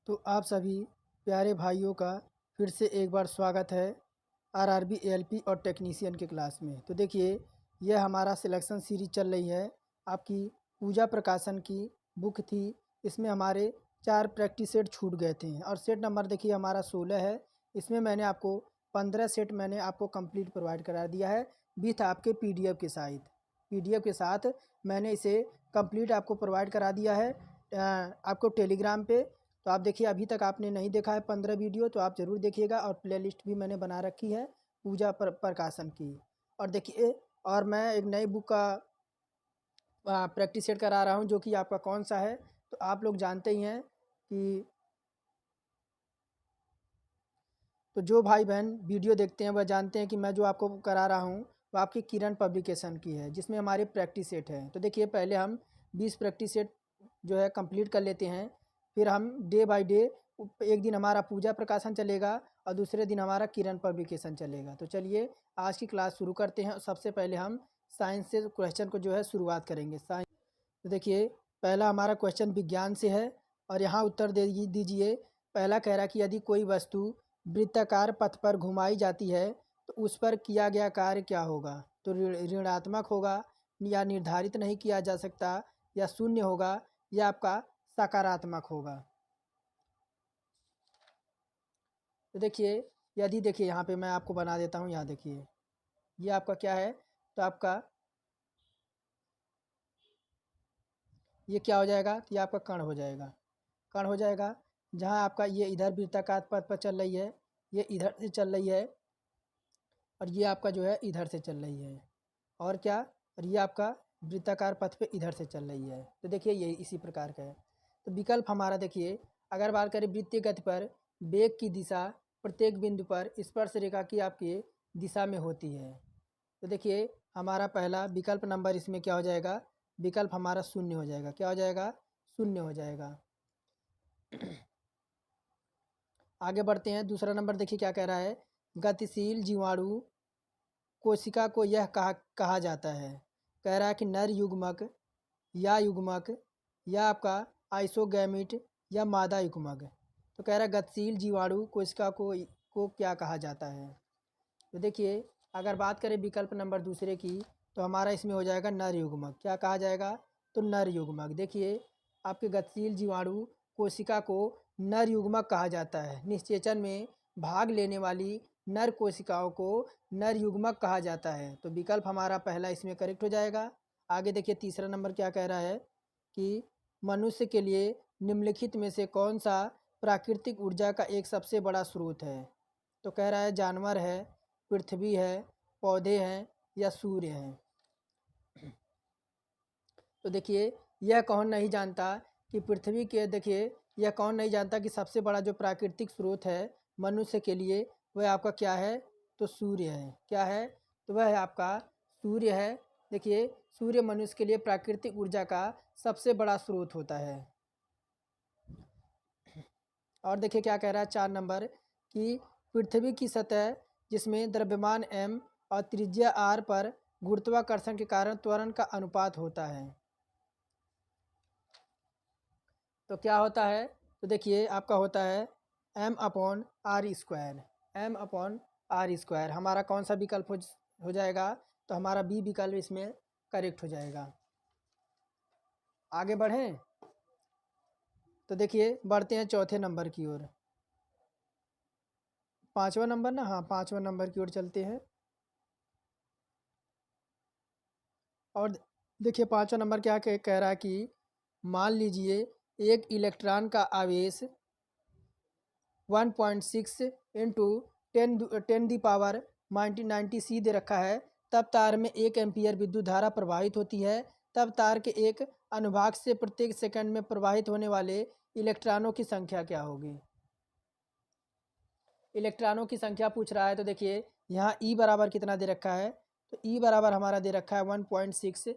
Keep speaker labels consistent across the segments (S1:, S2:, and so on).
S1: तो आप सभी प्यारे भाइयों का फिर से एक बार स्वागत है आरआरबी एएलपी और टेक्नीशियन के क्लास में। तो देखिए, यह हमारा सिलेक्शन सीरीज चल रही है। आपकी पूजा प्रकाशन की बुक थी, इसमें हमारे 4 प्रैक्टिस सेट छूट गए थे और सेट नंबर देखिए हमारा 16 है। इसमें मैंने आपको 15 सेट मैंने आपको कंप्लीट प्रोवाइड करा दिया है विथ आपके पीडीएफ के साथ मैंने इसे कंप्लीट आपको प्रोवाइड करा दिया है आपको टेलीग्राम पे। तो आप देखिए, अभी तक आपने नहीं देखा है 15 वीडियो तो आप ज़रूर देखिएगा। और प्लेलिस्ट भी मैंने बना रखी है पूजा प्रकाशन की। और देखिए, और मैं एक नई बुक का प्रैक्टिस सेट करा रहा हूँ जो कि आपका कौन सा है। तो आप लोग जानते ही हैं कि तो जो भाई बहन वीडियो देखते हैं वह जानते हैं कि मैं जो आपको करा रहा हूँ वो आपकी किरण पब्लिकेशन की है, जिसमें हमारे प्रैक्टिस सेट है। तो देखिए, पहले हम 20 प्रैक्टिस सेट जो है कंप्लीट कर लेते हैं, फिर हम डे बाय डे एक दिन हमारा पूजा प्रकाशन चलेगा और दूसरे दिन हमारा किरण पब्लिकेशन चलेगा। तो चलिए आज की क्लास शुरू करते हैं। सबसे पहले हम साइंस से क्वेश्चन को जो है शुरुआत करेंगे। साइंस, तो देखिए पहला हमारा क्वेश्चन विज्ञान से है और यहाँ उत्तर दे दीजिए। पहला कह रहा है कि यदि कोई वस्तु वृत्ताकार पथ पर घुमाई जाती है तो उस पर किया गया कार्य क्या होगा। तो ऋणात्मक होगा, या निर्धारित नहीं किया जा सकता, या शून्य होगा, या आपका सकारात्मक होगा। तो देखिए, यदि देखिए यहाँ पे मैं आपको बना देता हूँ। यहाँ देखिए ये आपका क्या है, तो आपका ये क्या हो जाएगा, तो ये आपका कण हो जाएगा। कण हो जाएगा जहाँ आपका ये इधर वृत्ताकार पथ पर चल रही है, ये इधर से चल रही है, और ये आपका जो है इधर से चल रही है। और क्या, और ये आपका वृत्ताकार पथ पे इधर से चल रही है। तो देखिए ये इसी प्रकार का है। तो विकल्प हमारा देखिए, अगर बात करें वृत्तीय गति पर वेग की दिशा प्रत्येक बिंदु पर स्पर्श रेखा की आपकी दिशा में होती है। तो देखिए हमारा पहला विकल्प नंबर इसमें क्या हो जाएगा, विकल्प हमारा शून्य हो जाएगा। क्या हो जाएगा, शून्य हो जाएगा। आगे बढ़ते हैं। दूसरा नंबर देखिए क्या कह रहा है, गतिशील जीवाणु कोशिका को यह कहा जाता है। कह रहा है कि नर युग्मक, या युग्मक, या आपका आइसोगैमिट, या मादा युग्मक। तो कह रहा है गतिशील जीवाणु कोशिका को क्या कहा जाता है। तो देखिए अगर बात करें विकल्प नंबर दूसरे की, तो हमारा इसमें हो जाएगा नर युग्मक। क्या कहा जाएगा, तो नर युग्मक। देखिए आपके गतिशील जीवाणु कोशिका को नर युग्मक कहा जाता है। निषेचन में भाग लेने वाली नर कोशिकाओं को नर युग्मक कहा जाता है। तो विकल्प हमारा पहला इसमें करेक्ट हो जाएगा। आगे देखिए तीसरा नंबर क्या कह रहा है कि मनुष्य के लिए निम्नलिखित में से कौन सा प्राकृतिक ऊर्जा का एक सबसे बड़ा स्रोत है। तो कह रहा है जानवर है, पृथ्वी है, पौधे हैं, या सूर्य है। तो देखिए यह कौन नहीं जानता कि पृथ्वी के, देखिए यह कौन नहीं जानता कि सबसे बड़ा जो प्राकृतिक स्रोत है मनुष्य के लिए वह आपका क्या है, तो सूर्य है। क्या है, तो वह है आपका सूर्य है। देखिए सूर्य मनुष्य के लिए प्राकृतिक ऊर्जा का सबसे बड़ा स्रोत होता है। और देखिए क्या कह रहा है 4 नंबर कि पृथ्वी की सतह जिसमें द्रव्यमान m और त्रिज्या r पर गुरुत्वाकर्षण के कारण त्वरण का अनुपात होता है। तो क्या होता है, तो देखिए आपका होता है m/r²। m/r²। हमारा कौन सा विकल्प हो जाएगा, तो हमारा बी विकल्प इसमें करेक्ट हो जाएगा। आगे बढ़ें, तो देखिए बढ़ते हैं चौथे नंबर की ओर। पांचवा नंबर ना, हाँ पांचवा नंबर की ओर चलते हैं। और देखिए पांचवा नंबर क्या कह रहा है कि मान लीजिए एक इलेक्ट्रॉन का आवेश 1.6 इंटू 10⁻90 सी दे रखा है। तब तार में 1 एम्पीयर विद्युत धारा प्रवाहित होती है। तब तार के एक अनुभाग से प्रत्येक सेकंड में प्रवाहित होने वाले इलेक्ट्रॉनों की संख्या क्या होगी। इलेक्ट्रॉनों की संख्या पूछ रहा है। तो देखिए यहाँ ई बराबर कितना दे रखा है, तो ई बराबर हमारा दे रखा है 1.6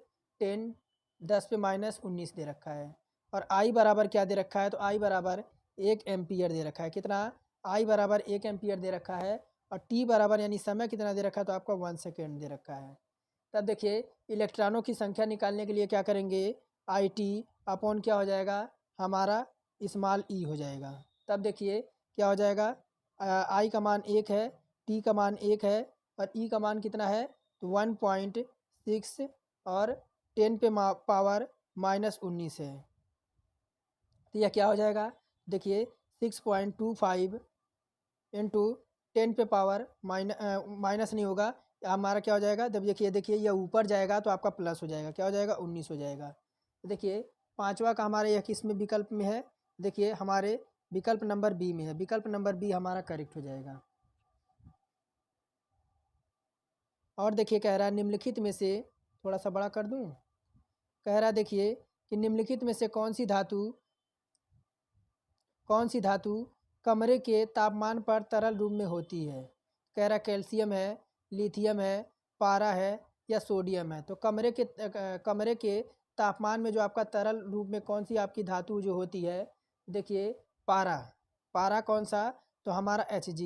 S1: 10⁻19 दे रखा है। और आई बराबर क्या दे रखा है, तो आई बराबर 1 एम्पीयर दे रखा है। कितना, आई बराबर 1 एम्पीयर दे रखा है। और टी बराबर यानी समय कितना दे रखा है, तो आपका 1 सेकेंड दे रखा है। तब देखिए इलेक्ट्रॉनों की संख्या निकालने के लिए क्या करेंगे, आई टी अपॉन क्या हो जाएगा हमारा स्मॉल ई हो जाएगा। तब देखिए क्या हो जाएगा, आई का मान 1 है, टी का मान 1 है और ई का मान कितना है, तो 1.6 और 10 पे पावर -19 है। तो यह क्या हो जाएगा, देखिए 6.25 इंटू 10 पे पावर माइनस नहीं होगा, हमारा क्या हो जाएगा, जब देखिए यह ऊपर जाएगा तो आपका प्लस हो जाएगा, क्या हो जाएगा, 19 हो जाएगा। तो देखिए पाँचवा का हमारे यह किस में विकल्प में है, देखिए हमारे विकल्प नंबर बी में है, विकल्प नंबर बी हमारा करेक्ट हो जाएगा। और देखिए कह रहा है निम्नलिखित में से, थोड़ा सा बड़ा कर दूं, कह रहा है देखिए कि निम्नलिखित में से कौन सी धातु कमरे के तापमान पर तरल रूप में होती है। कह रहा कैल्शियम है, लिथियम है, पारा है या सोडियम है। तो कमरे के तापमान में जो आपका तरल रूप में कौन सी आपकी धातु जो होती है, देखिए पारा। पारा कौन सा, तो हमारा Hg,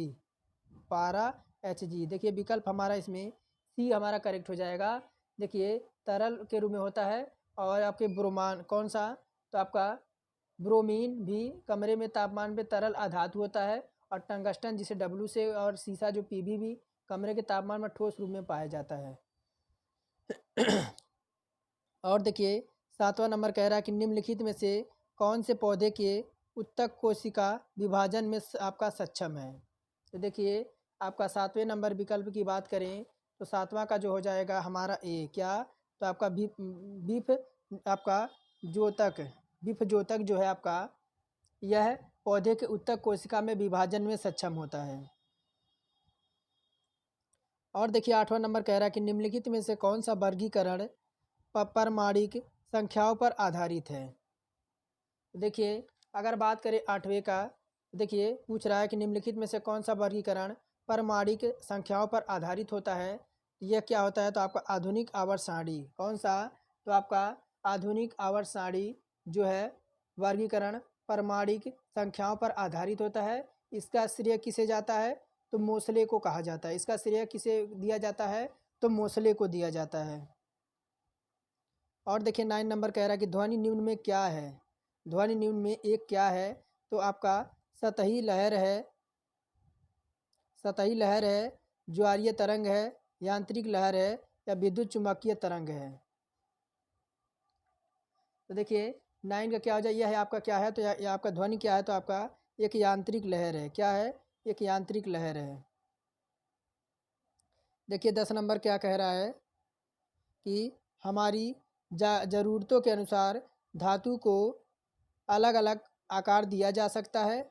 S1: पारा Hg। देखिए विकल्प हमारा इसमें सी हमारा करेक्ट हो जाएगा। देखिए तरल के रूप में होता है। और आपके ब्रोमान कौन सा, तो आपका ब्रोमीन भी कमरे में तापमान पे तरल अधातु होता है। और टंगस्टन जिसे W से, और सीसा जो Pb भी कमरे के तापमान में ठोस रूप में पाया जाता है। और देखिए 7वां नंबर कह रहा है कि निम्नलिखित में से कौन से पौधे के उत्तक कोशिका विभाजन में आपका सक्षम है। तो देखिए आपका 7वें नंबर विकल्प की बात करें तो 7वां का जो हो जाएगा हमारा ए, क्या, तो आपका बीफ आपका जोतक, बीफ जोतक जो है आपका, यह पौधे के उत्तक कोशिका में विभाजन में सक्षम होता है। और देखिए 8वां नंबर कह रहा है कि निम्नलिखित में से कौन सा वर्गीकरण परमाणिक संख्याओं पर आधारित है। देखिए अगर बात करें 8वें का, देखिए पूछ रहा है कि निम्नलिखित में से कौन सा वर्गीकरण परमाणिक संख्याओं पर आधारित होता है। यह क्या होता है, तो आपका आधुनिक आवर्त सारणी। कौन सा, तो आपका आधुनिक आवर्त सारणी जो है वर्गीकरण परमाणिक संख्याओं पर आधारित होता है। इसका श्रेय किसे जाता है, तो मोसले को कहा जाता है। इसका श्रेय किसे दिया जाता है, तो मोसले को दिया जाता है। और देखिए 9 नंबर कह रहा है कि ध्वनि न्यून में क्या है। ध्वनि न्यून में एक क्या है, तो आपका सतही लहर है, सतही लहर है, ज्वारीय तरंग है, यांत्रिक लहर है या विद्युत चुम्बकीय तरंग है। तो देखिए 9 का क्या हो जाए, यह है आपका क्या है, तो यह आपका ध्वनि क्या है, तो आपका एक यांत्रिक लहर है। क्या है, एक यांत्रिक लहर है। देखिए 10 नंबर क्या कह रहा है कि हमारी ज़रूरतों के अनुसार धातु को अलग अलग आकार दिया जा सकता है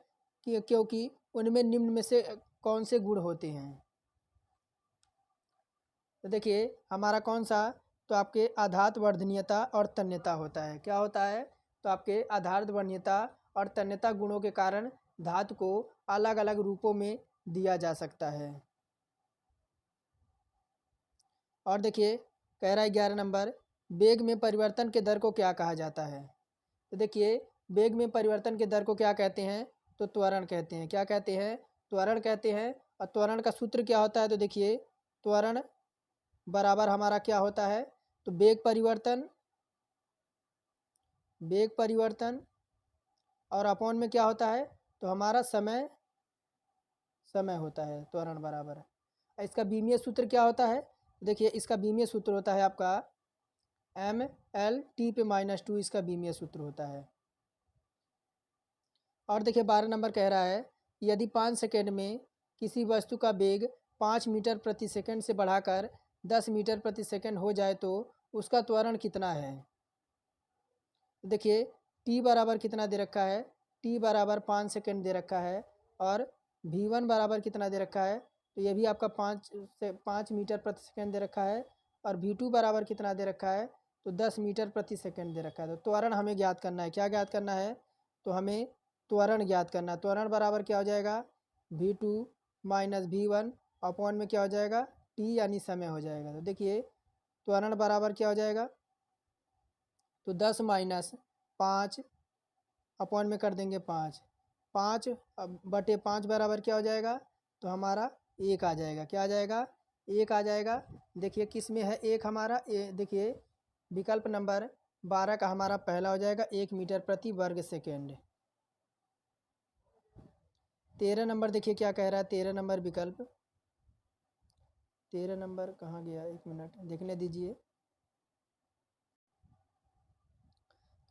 S1: कि क्योंकि उनमें निम्न में से कौन से गुण होते हैं। तो देखिए हमारा कौन सा, तो आपके आधात वर्धनीयता और तन्यता होता है। क्या होता है, तो आपके आधात वर्धनीयता और तन्यता गुणों के कारण धातु को अलग अलग रूपों में दिया जा सकता है। और देखिए कह रहा है 11 नंबर, वेग में परिवर्तन के दर को क्या कहा जाता है। तो देखिए वेग में परिवर्तन के दर को क्या कहते हैं, तो त्वरण कहते हैं। क्या कहते हैं, त्वरण कहते हैं। और त्वरण का सूत्र क्या होता है, तो देखिए त्वरण बराबर हमारा क्या होता है, तो वेग परिवर्तन और अपॉन में क्या होता है, तो हमारा समय होता है। त्वरण बराबर, इसका बीमीय सूत्र क्या होता है, देखिए इसका बीमीय सूत्र होता है आपका mL t पे -2, इसका बीमीय सूत्र होता है। और देखिए 12 नंबर कह रहा है, यदि 5 सेकेंड में किसी वस्तु का वेग 5 मीटर प्रति सेकंड से बढ़ाकर 10 मीटर प्रति सेकंड हो जाए तो उसका त्वरण कितना है। देखिए t बराबर कितना दे रखा है, t बराबर 5 सेकेंड दे रखा है। और v1 बराबर कितना दे रखा है, तो ये भी आपका 5 मीटर प्रति सेकंड दे रखा है। और v2 बराबर कितना दे रखा है, तो 10 मीटर प्रति सेकंड दे रखा है। तो त्वरण हमें ज्ञात करना है। क्या ज्ञात करना है, तो हमें त्वरण ज्ञात करना है। त्वरण बराबर क्या हो जाएगा, v2 माइनस v1 अपॉन में क्या हो जाएगा, t यानी समय हो जाएगा। तो देखिए त्वरण बराबर क्या हो जाएगा, तो 10 माइनस 5 अपॉन में कर देंगे 5, 5/5 बराबर क्या हो जाएगा, तो हमारा 1 आ जाएगा। क्या आ जाएगा, 1 आ जाएगा। देखिए किस में है 1 हमारा, देखिए विकल्प नंबर 12 का हमारा पहला हो जाएगा 1 मीटर प्रति वर्ग सेकेंड। 13 नंबर देखिए क्या कह रहा है, 13 नंबर विकल्प। 13 नंबर कहाँ गया, एक मिनट देखने दीजिए।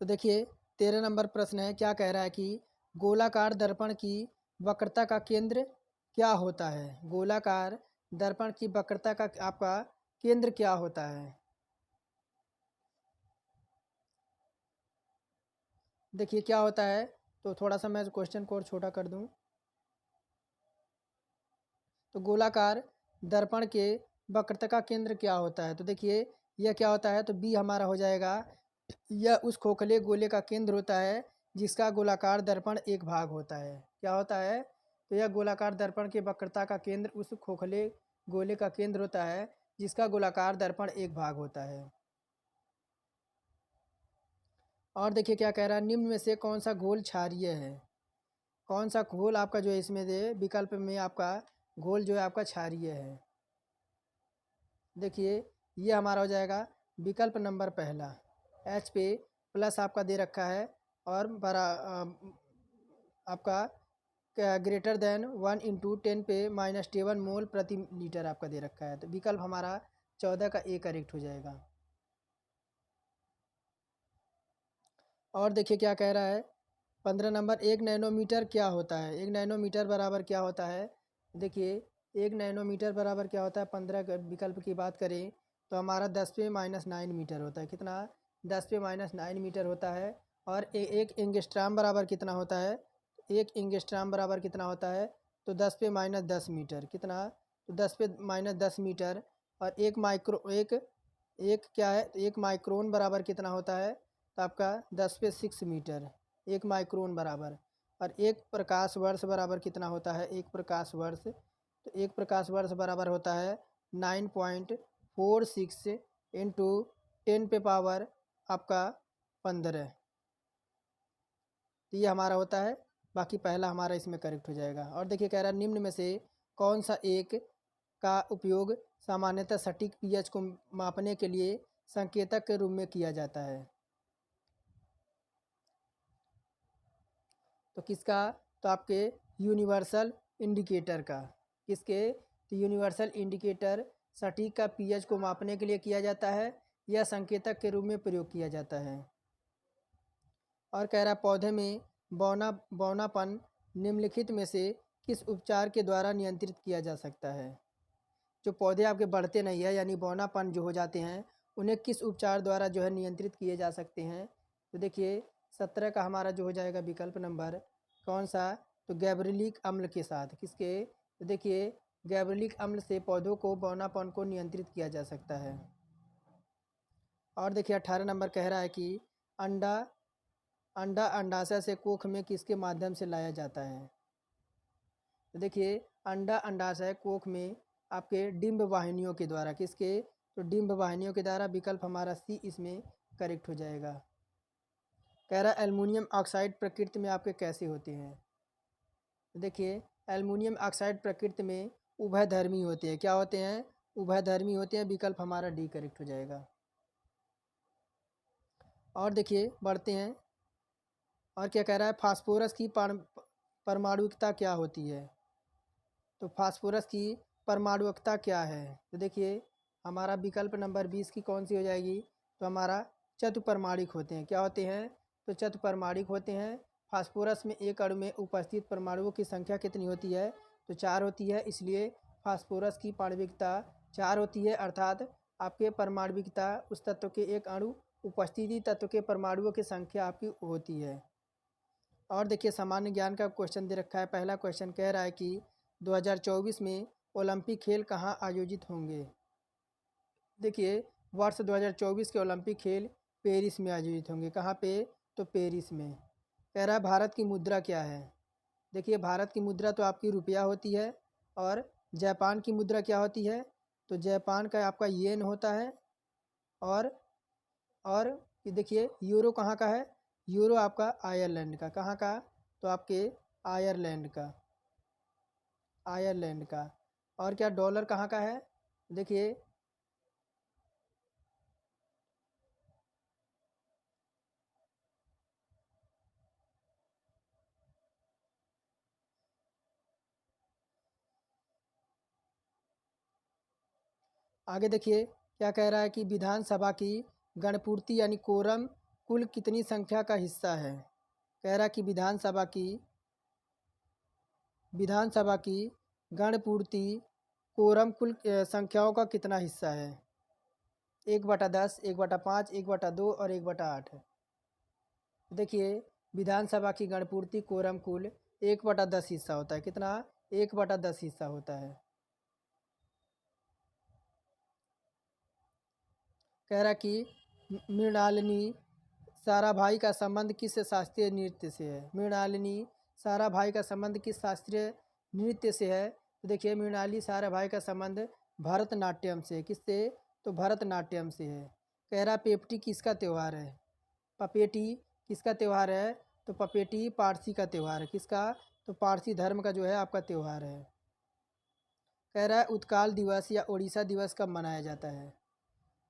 S1: तो देखिए 13 नंबर प्रश्न है, क्या कह रहा है कि गोलाकार दर्पण की वक्रता का केंद्र क्या होता है। गोलाकार दर्पण की वक्रता का आपका केंद्र क्या होता है। देखिए क्या होता है, तो थोड़ा सा मैं क्वेश्चन को और छोटा कर दूं। तो गोलाकार दर्पण के वक्रता का केंद्र क्या होता है, तो देखिए यह क्या होता है, तो बी हमारा हो जाएगा। यह उस खोखले गोले का केंद्र होता है जिसका गोलाकार दर्पण एक भाग होता है। क्या होता है, तो यह गोलाकार दर्पण के वक्रता का केंद्र उस खोखले गोले का केंद्र होता है जिसका गोलाकार दर्पण एक भाग होता है। और देखिए क्या कह रहा है, निम्न में से कौन सा घोल क्षारीय है। कौन सा घोल आपका जो है इसमें दे विकल्प में आपका घोल जो है आपका क्षारीय है। देखिए ये हमारा हो जाएगा विकल्प नंबर पहला, एच पे प्लस आपका दे रखा है और बड़ा आपका ग्रेटर देन 1 × 10 पे -7 मोल प्रति लीटर आपका दे रखा है। तो विकल्प हमारा 14 का ए करेक्ट हो जाएगा। और देखिए क्या कह रहा है, 15 नंबर, 1 नैनोमीटर क्या होता है। 1 नैनोमीटर बराबर क्या होता है। देखिए 1 नैनोमीटर बराबर क्या होता है, 15 विकल्प की बात करें तो हमारा 10⁻⁹ मीटर होता है। कितना, 10⁻⁹ मीटर होता है। और एक एंगस्ट्राम बराबर कितना होता है, एक एंगस्ट्राम बराबर कितना होता है, तो 10⁻10 मीटर। कितना, तो 10⁻10 मीटर। और एक क्या है, एक माइक्रोन बराबर कितना होता है, तो आपका 10⁻6 मीटर, एक माइक्रोन बराबर। और एक प्रकाश वर्ष बराबर कितना होता है, एक प्रकाश वर्ष, तो एक प्रकाश वर्ष बराबर होता है 9.46 इंटू 10 पे पावर आपका 15। तो ये हमारा होता है, बाकी पहला हमारा इसमें करेक्ट हो जाएगा। और देखिए कह रहा है निम्न में से कौन सा एक का उपयोग सामान्यतः सटीक पीएच को मापने के लिए संकेतक के रूप में किया जाता है। तो किसका, तो आपके यूनिवर्सल इंडिकेटर का। किसके, तो यूनिवर्सल इंडिकेटर सटीक का पीएच को मापने के लिए किया जाता है या संकेतक के रूप में प्रयोग किया जाता है। और कह रहा है पौधे में बौनापन निम्नलिखित में से किस उपचार के द्वारा नियंत्रित किया जा सकता है। जो पौधे आपके बढ़ते नहीं है यानी बौनापन जो हो जाते हैं, उन्हें किस उपचार द्वारा जो है नियंत्रित किए जा सकते हैं। तो देखिए 17 का हमारा जो हो जाएगा विकल्प नंबर कौन सा, तो गैब्रिलिक अम्ल के साथ। किसके, तो देखिए गैब्रिलिक अम्ल से पौधों को बौनापन को नियंत्रित किया जा सकता है। और देखिए 18 नंबर कह रहा है कि अंडा अंडा अंडाशय से कोख में किसके माध्यम से लाया जाता है। तो देखिए अंडा अंडाशय कोख में आपके डिंब वाहिनियों के द्वारा। किसके, तो डिंब वाहिनियों के द्वारा। विकल्प हमारा सी इसमें करेक्ट हो जाएगा। कह रहा है एल्युमिनियम ऑक्साइड प्रकृति में आपके कैसे होते हैं। तो देखिए एल्युमिनियम ऑक्साइड प्रकृति में उभयधर्मी होते हैं। क्या होते हैं, उभयधर्मी होते हैं। विकल्प हमारा डी करेक्ट हो जाएगा। और देखिए बढ़ते हैं, और क्या कह रहा है फास्फोरस की परमाणुकता क्या होती है। तो फास्फोरस की परमाणुकता क्या है, तो देखिए हमारा विकल्प नंबर 20 की कौन सी हो जाएगी, तो हमारा चतुपरमाणिक होते हैं। क्या होते हैं, तो चतुपरमाणिक होते हैं। फास्फोरस में एक अणु में उपस्थित परमाणुओं की संख्या कितनी होती है, तो 4 होती है। इसलिए फास्फोरस की आणविकता 4 होती है, अर्थात आपके परमाणविकता उस तत्व के एक अणु उपस्थिति तत्व के परमाणुओं की संख्या आपकी होती है। और देखिए सामान्य ज्ञान का क्वेश्चन दे रखा है। पहला क्वेश्चन कह रहा है कि 2024 में ओलंपिक खेल कहाँ आयोजित होंगे। देखिए वर्ष 2024 के ओलंपिक खेल पेरिस में आयोजित होंगे। कहाँ पे, तो पेरिस में। कह रहा है भारत की मुद्रा क्या है। देखिए भारत की मुद्रा तो आपकी रुपया होती है। और जापान की मुद्रा क्या होती है, तो जापान का आपका येन होता है। और और ये देखिए यूरो कहाँ का है, यूरो आपका आयरलैंड का। कहाँ का, तो आपके आयरलैंड का, आयरलैंड का। और क्या डॉलर कहाँ का है, देखिए आगे देखिए क्या कह रहा है कि विधानसभा की गणपूर्ति यानी कोरम कुल कितनी संख्या का हिस्सा है। कह रहा है कि विधानसभा की गणपूर्ति कोरम कुल संख्याओं का कितना हिस्सा है। 1/10, 1/5, 1/2 और 1/8 है। देखिए विधानसभा की गणपूर्ति कोरम कुल 1/10 हिस्सा होता है। कितना? 1/10 हिस्सा होता है। कह रहा कि मृणालिनी साराभाई का संबंध किस शास्त्रीय नृत्य से है। मृणालिनी साराभाई का संबंध किस शास्त्रीय नृत्य से है। तो देखिए मृणाली साराभाई का संबंध भरतनाट्यम से। किससे? तो भरतनाट्यम से है। कह रहा पेपटी किसका त्यौहार है। पपेटी किसका त्यौहार है। तो पपेटी पारसी का त्यौहार है। किसका? तो पारसी धर्म का जो है आपका त्यौहार है। कह रहा है उत्काल दिवस या ओडिशा दिवस कब मनाया जाता है।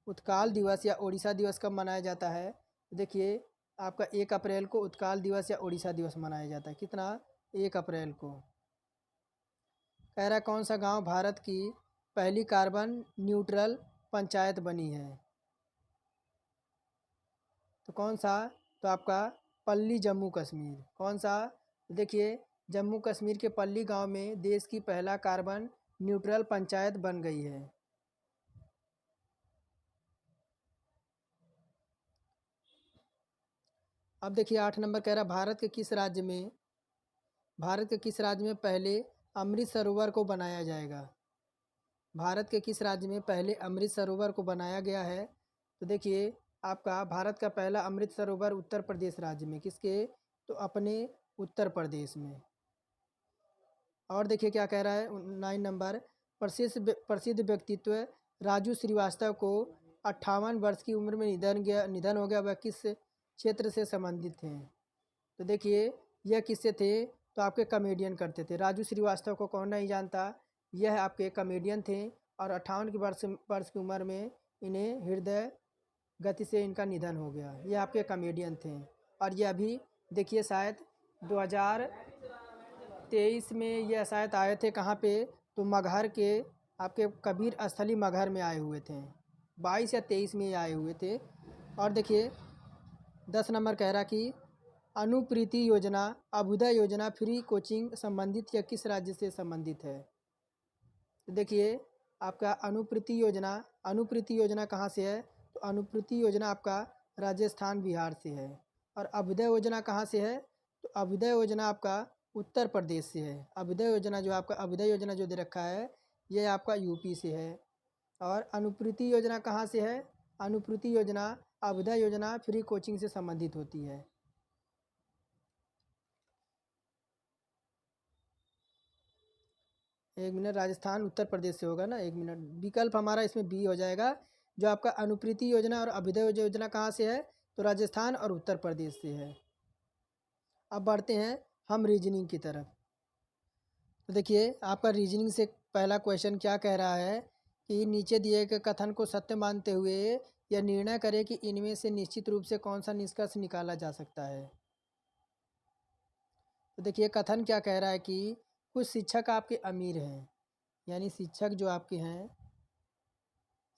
S1: उत्काल दिवस या ओडिशा दिवस कब मनाया जाता है। देखिए आपका 1 अप्रैल को उत्काल दिवस या ओडिशा दिवस मनाया जाता है। कितना? 1 अप्रैल को। कह रहा है कौन सा गांव भारत की पहली कार्बन न्यूट्रल पंचायत बनी है। तो कौन सा? तो आपका पल्ली जम्मू कश्मीर। कौन सा? देखिए जम्मू कश्मीर के पल्ली गांव में देश की पहला कार्बन न्यूट्रल पंचायत बन गई है। अब देखिए 8 नंबर कह रहा भारत के किस राज्य में पहले अमृत सरोवर को बनाया जाएगा। भारत के किस राज्य में पहले अमृत सरोवर को बनाया गया है। तो देखिए आपका भारत का पहला अमृत सरोवर उत्तर प्रदेश राज्य में। किसके? तो अपने उत्तर प्रदेश में। और देखिए क्या कह रहा है 9 नंबर प्रसिद्ध व्यक्तित्व राजू श्रीवास्तव को 58 वर्ष की उम्र में निधन हो गया। वह किस क्षेत्र से संबंधित थे। तो देखिए यह किससे थे। तो आपके कॉमेडियन करते थे। राजू श्रीवास्तव को कौन नहीं जानता। यह आपके कॉमेडियन थे और 58 की वर्ष की उम्र में इन्हें हृदय गति से इनका निधन हो गया। ये आपके कॉमेडियन थे। और ये अभी देखिए शायद 2023 में ये शायद आए थे। कहाँ पे? तो मगहर के आपके कबीर स्थली मगहर में आए हुए थे। 22 या 23 में ये आए हुए थे। और देखिए 10 नंबर कह रहा कि अनुप्रीति योजना अभ्युदय योजना फ्री कोचिंग संबंधित या किस राज्य से संबंधित है। तो देखिए आपका अनुप्रीति योजना कहाँ से है। तो अनुप्रीति योजना आपका राजस्थान बिहार से है। और अभ्युदय योजना कहाँ से है। तो अभ्युदय योजना आपका उत्तर प्रदेश से है। अभ्युदय योजना जो दे रखा है ये आपका यूपी से है। और अनुप्रीति योजना कहाँ से है। अनुप्रीति योजना अभ्युदय योजना फ्री कोचिंग से संबंधित होती है। एक मिनट, राजस्थान उत्तर प्रदेश से होगा ना। एक मिनट, विकल्प हमारा इसमें बी हो जाएगा। जो आपका अनुप्रीति योजना और अभ्युदय योजना कहाँ से है। तो राजस्थान और उत्तर प्रदेश से है। अब बढ़ते हैं हम रीजनिंग की तरफ। तो देखिए आपका रीजनिंग से पहला क्वेश्चन क्या कह रहा है कि नीचे दिए गए कथन को सत्य मानते हुए यह निर्णय करें कि इनमें से निश्चित रूप से कौन सा निष्कर्ष निकाला जा सकता है। तो देखिए कथन क्या कह रहा है कि कुछ शिक्षक आपके अमीर हैं। यानी शिक्षक जो आपके हैं,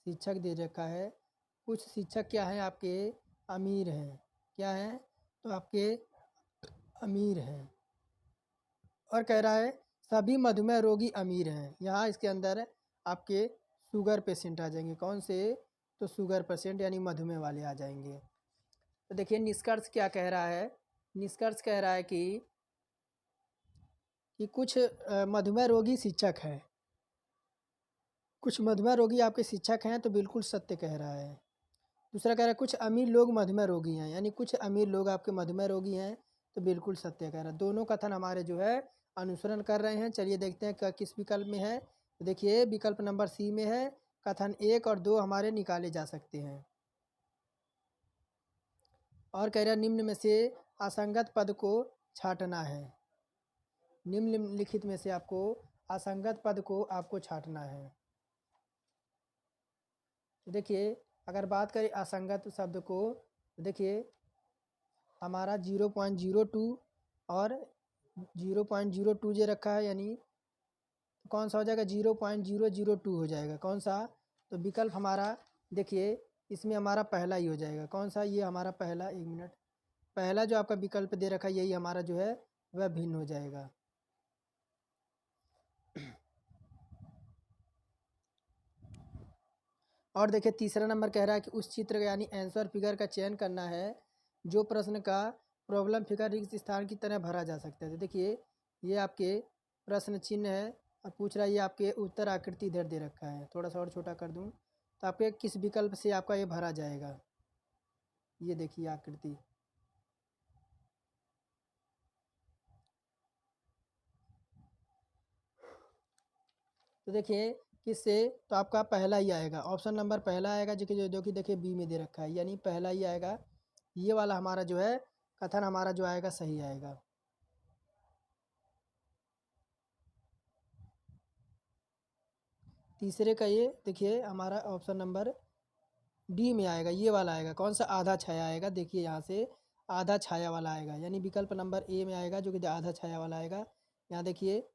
S1: शिक्षक दे रखा है। कुछ शिक्षक क्या हैं आपके अमीर हैं। क्या हैं? तो आपके अमीर हैं। और कह रहा है सभी मधुमेह रोगी अमीर हैं। यहाँ इसके अंदर आपके शुगर पेशेंट आ जाएंगे। कौन से? तो शुगर पेशेंट यानी मधुमेह वाले आ जाएंगे। तो देखिए निष्कर्ष क्या कह रहा है। निष्कर्ष कह रहा है कि कुछ मधुमेह रोगी शिक्षक हैं। कुछ मधुमेह रोगी आपके शिक्षक हैं, तो बिल्कुल सत्य कह रहा है। दूसरा कह रहा है कुछ अमीर लोग मधुमेह रोगी हैं। यानी कुछ अमीर लोग आपके मधुमेह रोगी हैं, तो बिल्कुल सत्य कह रहा है। दोनों कथन हमारे जो है अनुसरण कर रहे हैं। चलिए देखते हैं किस विकल्प में है। तो देखिए विकल्प नंबर सी में है। कथन 1 और 2 हमारे निकाले जा सकते हैं। और कह रहा है निम्न में से असंगत पद को छांटना है। निम्नलिखित में से आपको असंगत पद को आपको छांटना है। तो देखिए अगर बात करें असंगत शब्द को, तो देखिए हमारा 0.02 और 0.02 जो रखा है, यानी कौन सा हो जाएगा 0.002 हो जाएगा। कौन सा? तो विकल्प हमारा देखिए इसमें हमारा पहला ही हो जाएगा। कौन सा? ये हमारा पहला, एक मिनट, पहला जो आपका विकल्प दे रखा है यही हमारा जो है वह भिन्न हो जाएगा। और देखिए तीसरा नंबर कह रहा है कि उस चित्र यानी आंसर फिगर का चयन करना है जो प्रश्न का प्रॉब्लम फिगर रिक्त स्थान की तरह भरा जा सकता है। तो देखिए ये आपके प्रश्न चिन्ह है और पूछ रहा है, ये आपके उत्तर आकृति इधर दे रखा है। थोड़ा सा और छोटा कर दूं तो आपके किस विकल्प से आपका ये भरा जाएगा। ये देखिए आकृति। तो देखिए किससे, तो आपका पहला ही आएगा, ऑप्शन नंबर पहला आएगा जो कि देखिए बी में दे रखा है, यानी पहला ही आएगा। ये वाला हमारा जो है कथन हमारा जो आएगा सही आएगा। तीसरे का ये देखिए हमारा ऑप्शन नंबर डी में आएगा, ये वाला आएगा। कौन सा? आधा छाया आएगा। देखिए यहाँ से आधा छाया वाला आएगा, यानी विकल्प नंबर ए में आएगा जो कि आधा छाया वाला आएगा। यहाँ देखिए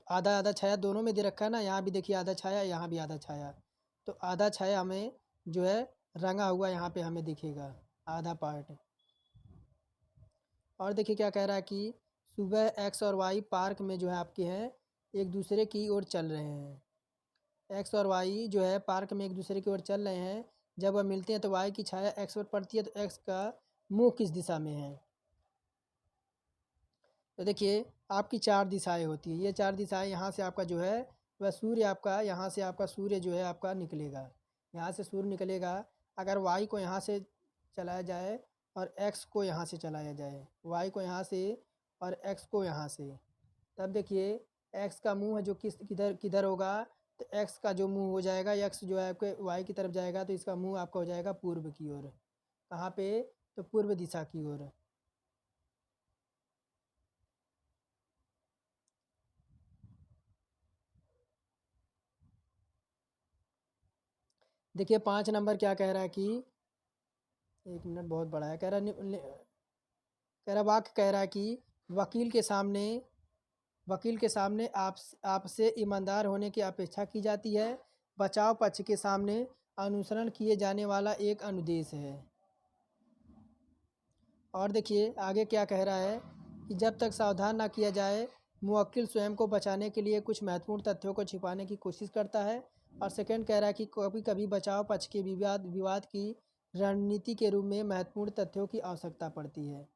S1: आधा आधा छाया दोनों में दे रखा है ना, यहाँ भी देखिए आधा छाया, यहाँ भी आधा छाया। तो आधा छाया हमें जो है रंगा हुआ यहाँ पे हमें दिखेगा, आधा पार्ट। और देखिए क्या कह रहा है कि सुबह एक्स और वाई पार्क में जो है आपके हैं एक दूसरे की ओर चल रहे हैं। एक्स और वाई जो है पार्क में एक दूसरे की ओर चल रहे हैं। जब वह मिलते हैं तो वाई की छाया एक्स पर पड़ती है, तो एक्स का मुंह किस दिशा में है? तो देखिए आपकी चार दिशाएं होती है, ये चार दिशाएं यहाँ से आपका जो है वह सूर्य, आपका यहाँ से आपका सूर्य जो है आपका निकलेगा, यहाँ से सूर्य निकलेगा। अगर वाई को यहाँ से चलाया जाए और एक्स को यहाँ से चलाया जाए, वाई को यहाँ से और एक्स को यहाँ से, तब देखिए एक्स का मुंह है जो किधर किधर होगा, तो एक्स का जो मुंह हो जाएगा, एक्स जो है आपके वाई की तरफ जाएगा तो इसका मुंह आपका हो जाएगा पूर्व की ओर। कहाँ पे? तो पूर्व दिशा की ओर। देखिए 5 नंबर क्या कह रहा है कि, एक मिनट बहुत बड़ा है, कह रहा वाक्य कह रहा है कि वकील के सामने वकील के सामने आपसे ईमानदार होने की अपेक्षा की जाती है। बचाव पक्ष के सामने अनुसरण किए जाने वाला एक अनुदेश है। और देखिए आगे क्या कह रहा है कि जब तक सावधान ना किया जाए मुवक्किल स्वयं को बचाने के लिए कुछ महत्वपूर्ण तथ्यों को छिपाने की कोशिश करता है। और सेकंड कह रहा है कि कभी कभी बचाव पक्ष के विवाद विवाद की रणनीति के रूप में महत्वपूर्ण तथ्यों की आवश्यकता पड़ती है।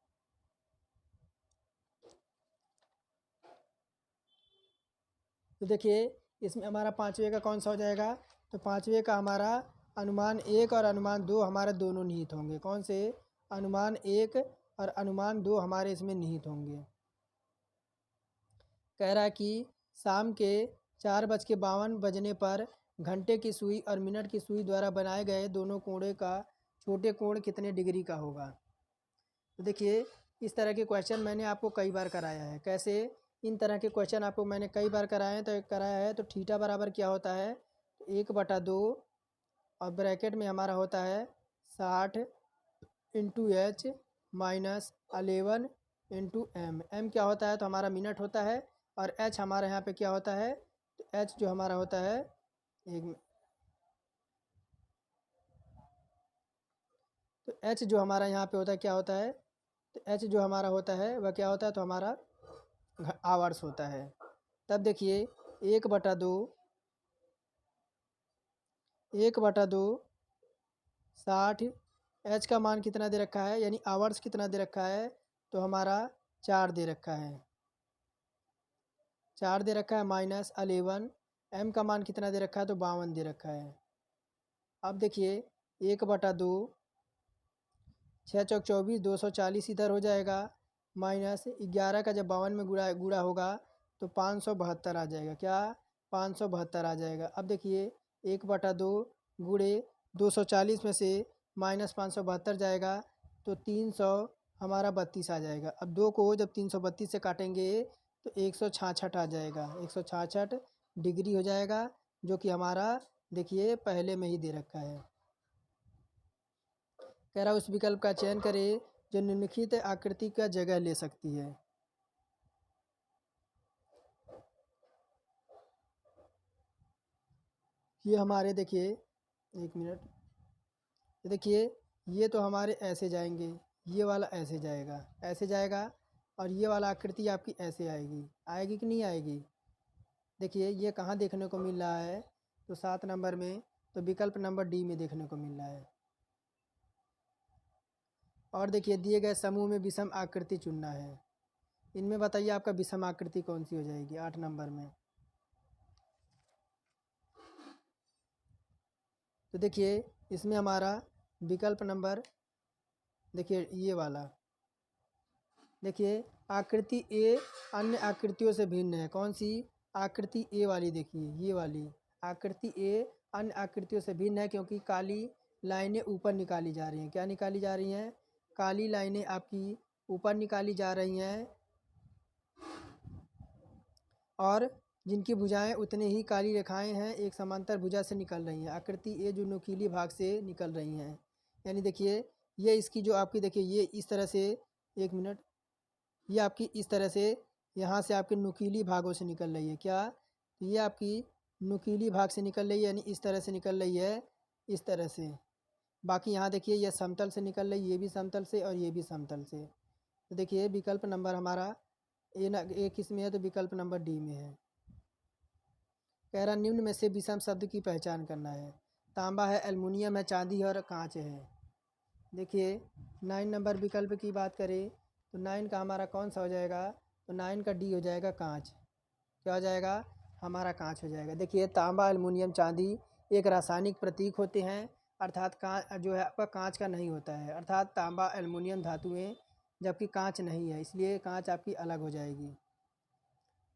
S1: तो देखिए इसमें हमारा पाँचवें का कौन सा हो जाएगा? तो पाँचवें का हमारा अनुमान एक और अनुमान दो हमारे दोनों निहित होंगे। कौन से? अनुमान एक और अनुमान दो हमारे इसमें निहित होंगे। कह रहा है कि शाम के 4:52 बजने पर घंटे की सुई और मिनट की सुई द्वारा बनाए गए दोनों कोणे का छोटे कोण कितने डिग्री का होगा? तो देखिए इस तरह के क्वेश्चन मैंने आपको कई बार कराया है। कैसे? इन तरह के क्वेश्चन आपको मैंने कई बार कराया है। तो थीटा बराबर क्या होता है? 1/2 और ब्रैकेट में हमारा होता है 60 into H minus 11 into M. M क्या होता है? तो हमारा मिनट होता है। और एच हमारे यहाँ पे क्या होता है? तो एच जो हमारा होता है, एक, तो एच जो हमारा यहाँ पे होता है क्या होता है? तो एच जो हमारा होता है वह क्या होता है? तो हमारा आवर्स होता है। तब देखिए 1/2 1/2 60, एच का मान कितना दे रखा है यानी आवर्स कितना दे रखा है? तो हमारा 4 दे रखा है, 4 दे रखा है माइनस 11। एम का मान कितना दे रखा है? तो 52 दे रखा है। अब देखिए 1/2, 6 × 4 = 24, 240 इधर हो जाएगा, माइनस 11 का जब 52 में गुड़ा गुड़ा होगा तो 572 आ जाएगा। क्या? 572 आ जाएगा। अब देखिए 1/2 गुड़े 240 में से माइनस 572 जाएगा तो 300 हमारा 32 आ जाएगा। अब दो को जब 332 से काटेंगे तो 166 आ जाएगा, 166 डिग्री हो जाएगा, जो कि हमारा देखिए पहले में ही दे रखा है। कह रहा उस विकल्प का चयन करें जो निम्नलिखित आकृति का जगह ले सकती है। ये हमारे देखिए, एक मिनट, ये देखिए, ये तो हमारे ऐसे जाएंगे, ये वाला ऐसे जाएगा, ऐसे जाएगा, और ये वाला आकृति आपकी ऐसे आएगी, आएगी कि नहीं आएगी। देखिए ये कहाँ देखने को मिल रहा है, तो 7 नंबर में, तो विकल्प नंबर डी में देखने को मिल रहा है। और देखिए दिए गए समूह में विषम आकृति चुनना है। इनमें बताइए आपका विषम आकृति कौन सी हो जाएगी 8 नंबर में। तो देखिए इसमें हमारा विकल्प नंबर, देखिए ये वाला, देखिए आकृति ए अन्य आकृतियों से भिन्न है। कौन सी आकृति? ए वाली, देखिए ये वाली आकृति ए अन्य आकृतियों से भिन्न है, क्योंकि काली लाइनें ऊपर निकाली जा रही हैं। क्या निकाली जा रही हैं? काली लाइनें आपकी ऊपर निकाली जा रही हैं, और जिनकी भुजाएं उतनी ही काली रेखाएं हैं एक समांतर भुजा से निकल रही हैं। आकृति ए जो नुकीली भाग से निकल रही हैं, यानी देखिए ये इसकी जो आपकी, देखिए ये इस तरह से, एक मिनट, ये आपकी इस तरह से यहाँ से आपके नुकीली भागों से निकल रही है। क्या? तो ये आपकी नुकीली भाग से निकल रही है, यानी इस तरह से निकल रही है, इस तरह से। बाकी यहाँ देखिए ये समतल से निकल रही है, ये भी समतल से और ये भी समतल से। तो देखिए विकल्प नंबर हमारा ए किस में है? तो विकल्प नंबर डी में है। कह रहा निम्न में से विषम शब्द की पहचान करना है। तांबा है, एल्युमिनियम है, चांदी है और कांच है। देखिए 9 नंबर विकल्प की बात करें तो 9 का हमारा कौन सा हो जाएगा? तो 9 का डी हो जाएगा, कांच। क्या हो जाएगा? हमारा कांच हो जाएगा। देखिए तांबा, एल्युमिनियम, चांदी एक रासायनिक प्रतीक होते हैं, अर्थात कांच जो है आपका कांच का नहीं होता है, अर्थात तांबा एल्युमिनियम धातुएं, जबकि कांच नहीं है, इसलिए कांच आपकी अलग हो जाएगी।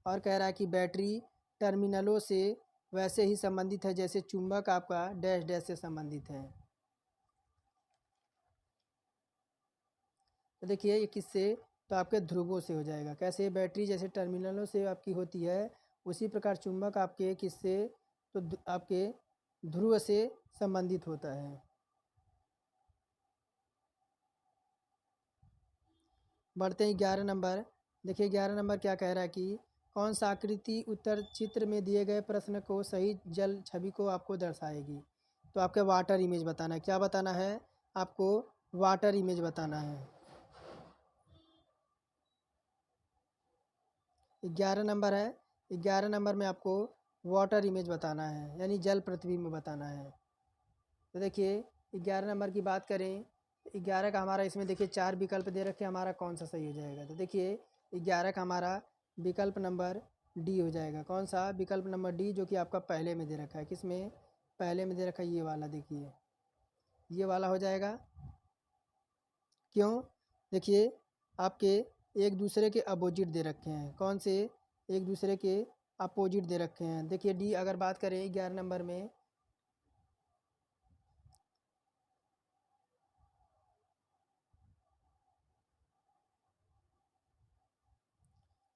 S1: और कह रहा है कि बैटरी टर्मिनलों से वैसे ही संबंधित है जैसे चुंबक आपका डैश डैश से संबंधित है। तो देखिए ये किससे? तो आपके ध्रुवों से हो जाएगा। कैसे? बैटरी जैसे टर्मिनलों से आपकी होती है, उसी प्रकार चुंबक आपके किससे? तो आपके ध्रुव से संबंधित होता है। बढ़ते हैं 11 नंबर। देखिए 11 नंबर क्या कह रहा है कि कौन सा आकृति उत्तर चित्र में दिए गए प्रश्न को सही जल छवि को आपको दर्शाएगी। तो आपके वाटर इमेज बताना है। क्या बताना है आपको? वाटर इमेज बताना है। 11 नंबर है, 11 नंबर में आपको वाटर इमेज बताना है, यानी जल प्रतिबिंब बताना है। तो देखिए 11 नंबर की बात करें, 11 का हमारा इसमें देखिए 4 विकल्प दे रखे, हमारा कौन सा सही हो जाएगा? तो देखिए 11 का हमारा विकल्प नंबर डी हो जाएगा। कौन सा? विकल्प नंबर डी, जो कि आपका पहले में दे रखा है। किस में? पहले में दे रखा है, ये वाला, देखिए ये वाला हो जाएगा। क्यों? देखिए आपके एक दूसरे के अपोजिट दे रखे हैं। कौन से? एक दूसरे के अपोजिट दे रखे हैं। देखिए डी अगर बात करें 11 नंबर में,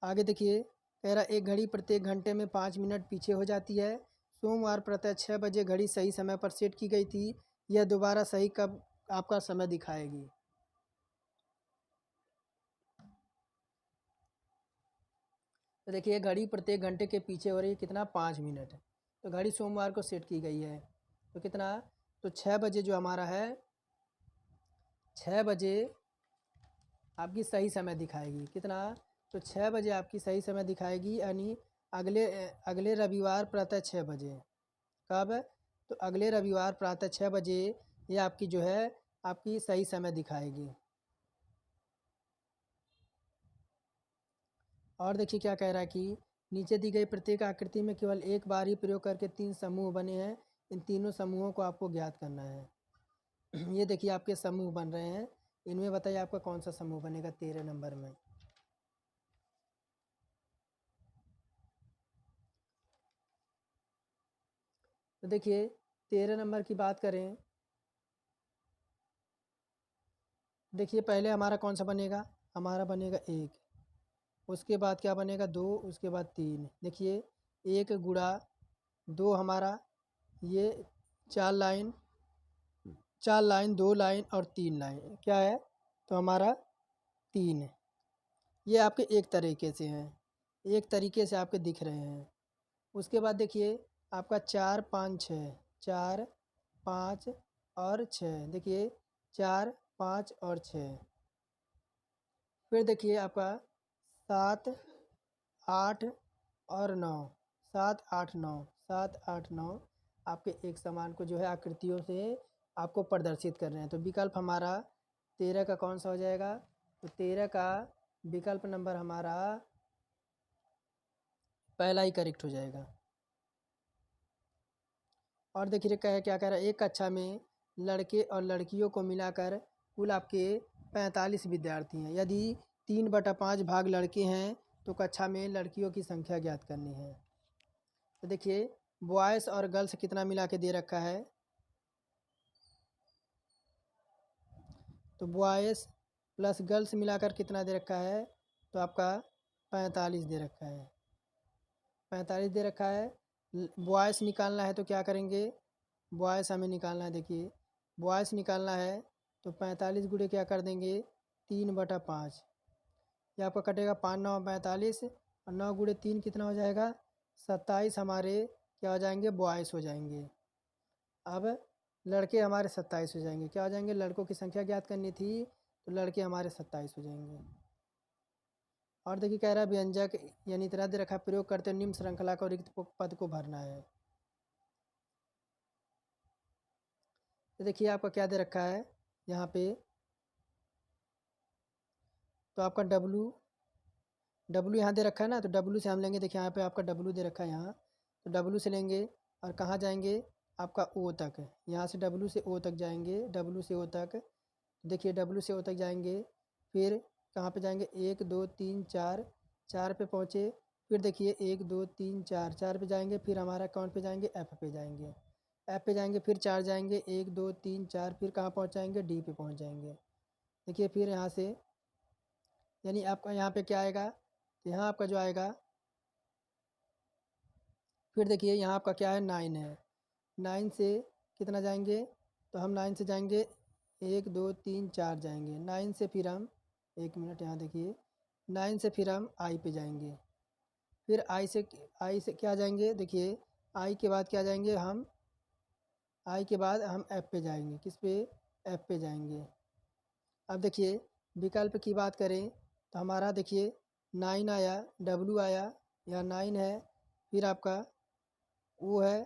S1: आगे देखिए कह रहा एक घड़ी प्रत्येक घंटे में 5 मिनट पीछे हो जाती है। सोमवार प्रातः 6 बजे घड़ी सही समय पर सेट की गई थी। यह दोबारा सही कब आपका समय दिखाएगी? तो देखिए घड़ी प्रत्येक घंटे के पीछे हो रही है, कितना? 5 मिनट। तो घड़ी सोमवार को सेट की गई है, तो कितना? तो 6 बजे जो हमारा है, 6 बजे आपकी सही समय दिखाएगी। कितना? तो 6 बजे आपकी सही समय दिखाएगी, यानी अगले अगले रविवार प्रातः 6 बजे। कब? तो अगले रविवार प्रातः 6 बजे ये आपकी जो है आपकी सही समय दिखाएगी। और देखिए क्या कह रहा है कि नीचे दी गई प्रत्येक आकृति में केवल एक बार ही प्रयोग करके 3 समूह बने हैं। इन तीनों समूहों को आपको ज्ञात करना है। ये देखिए आपके समूह बन रहे हैं, इनमें बताइए आपका कौन सा समूह बनेगा 13 नंबर में। तो देखिए 13 नंबर की बात करें, देखिए पहले हमारा कौन सा बनेगा? हमारा बनेगा 1, उसके बाद क्या बनेगा? 2, उसके बाद 3। देखिए 1 गुणा 2 हमारा, ये 4 लाइन, 4 लाइन, 2 लाइन और 3 लाइन, क्या है? तो हमारा 3। ये आपके एक तरीके से हैं, एक तरीके से आपके दिख रहे हैं। उसके बाद देखिए आपका 4 5 6, 4 5 और 6, देखिए 4 5 और 6। फिर देखिए आपका 7 8 और 9, 7 8 9, 7 8 9 आपके एक समान को जो है आकृतियों से आपको प्रदर्शित कर रहे हैं। तो विकल्प हमारा 13 का कौन सा हो जाएगा? तो 13 का विकल्प नंबर हमारा पहला ही करेक्ट हो जाएगा। और देखिए क्या कह रहा है, एक कक्षा में लड़के और लड़कियों को मिलाकर कुल आपके 45 विद्यार्थी हैं। यदि 3/5 भाग लड़के हैं तो कक्षा में लड़कियों की संख्या ज्ञात करनी है। तो देखिए बॉयज़ और गर्ल्स कितना मिला के दे रखा है, तो बॉयज़ प्लस गर्ल्स मिलाकर कितना दे रखा है, तो आपका 45 दे रखा है। 45 दे रखा है। बॉयज़ निकालना है तो क्या करेंगे, बॉयज़ हमें निकालना है। देखिए बॉयज़ निकालना है तो 45 गुणे क्या कर देंगे, 3/5। ये आपका कटेगा 5 9 45 और 9 गुणे 3 कितना हो जाएगा, 27 हमारे क्या हो जाएंगे, बॉयज़ हो जाएंगे। अब लड़के हमारे 27 हो जाएंगे। क्या हो जाएंगे, लड़कों की संख्या ज्ञात करनी थी तो लड़के हमारे 27 हो जाएंगे। और देखिए कह रहा है व्यंजक यानी इतना दे रखा प्रयोग करते निम्न श्रृंखला को रिक्त पद को भरना है। तो देखिए आपका क्या दे रखा है यहाँ पे, तो आपका डब्लू यहाँ दे रखा है ना, तो डब्लू से हम लेंगे। देखिए यहाँ पे आपका डब्लू दे रखा है यहाँ, तो डब्लू से लेंगे और कहाँ जाएंगे, आपका ओ तक। यहाँ से डब्लू से ओ तक जाएंगे, डब्लू से ओ तक। देखिए डब्लू से ओ तक जाएंगे, फिर कहाँ पे जाएंगे, 1 2 3 4, 4 पे पहुँचे। फिर देखिए 1 2 3 4, 4 पे जाएंगे, फिर हमारा कौन पे जाएंगे, एफ पे जाएंगे। एफ पे जाएंगे फिर 4 जाएंगे, 1 2 3 4, फिर कहाँ पहुँच जाएंगे, डी पे पहुँच जाएंगे। देखिए फिर यहाँ से यानी आपका यहाँ पे क्या आएगा, तो यहाँ आपका जो आएगा, फिर देखिए यहाँ आपका क्या है, 9 है। 9 से कितना जाएंगे, तो हम 9 से जाएंगे 1 2 3 4 जाएंगे। 9 से फिर हम, एक मिनट यहाँ देखिए, 9 से फिर हम आई पे जाएंगे। फिर आई से क्या जाएंगे, देखिए आई के बाद क्या जाएंगे हम, आई के बाद हम एफ पे जाएंगे। किस पे, एफ पे जाएंगे। अब देखिए विकल्प की बात करें तो हमारा देखिए 9 आया, डब्लू आया, या 9 है, फिर आपका वो है,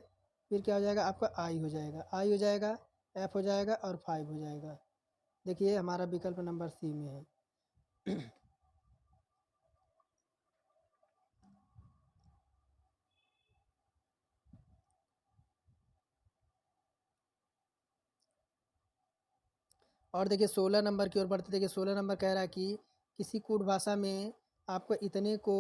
S1: फिर क्या हो जाएगा, आपका आई हो जाएगा, आई हो जाएगा, एफ हो जाएगा और 5 हो जाएगा। देखिए हमारा विकल्प नंबर सी में है। और देखिए 16 नंबर की ओर बढ़ते, देखिए 16 नंबर कह रहा है कि किसी कूट भाषा में आपको इतने को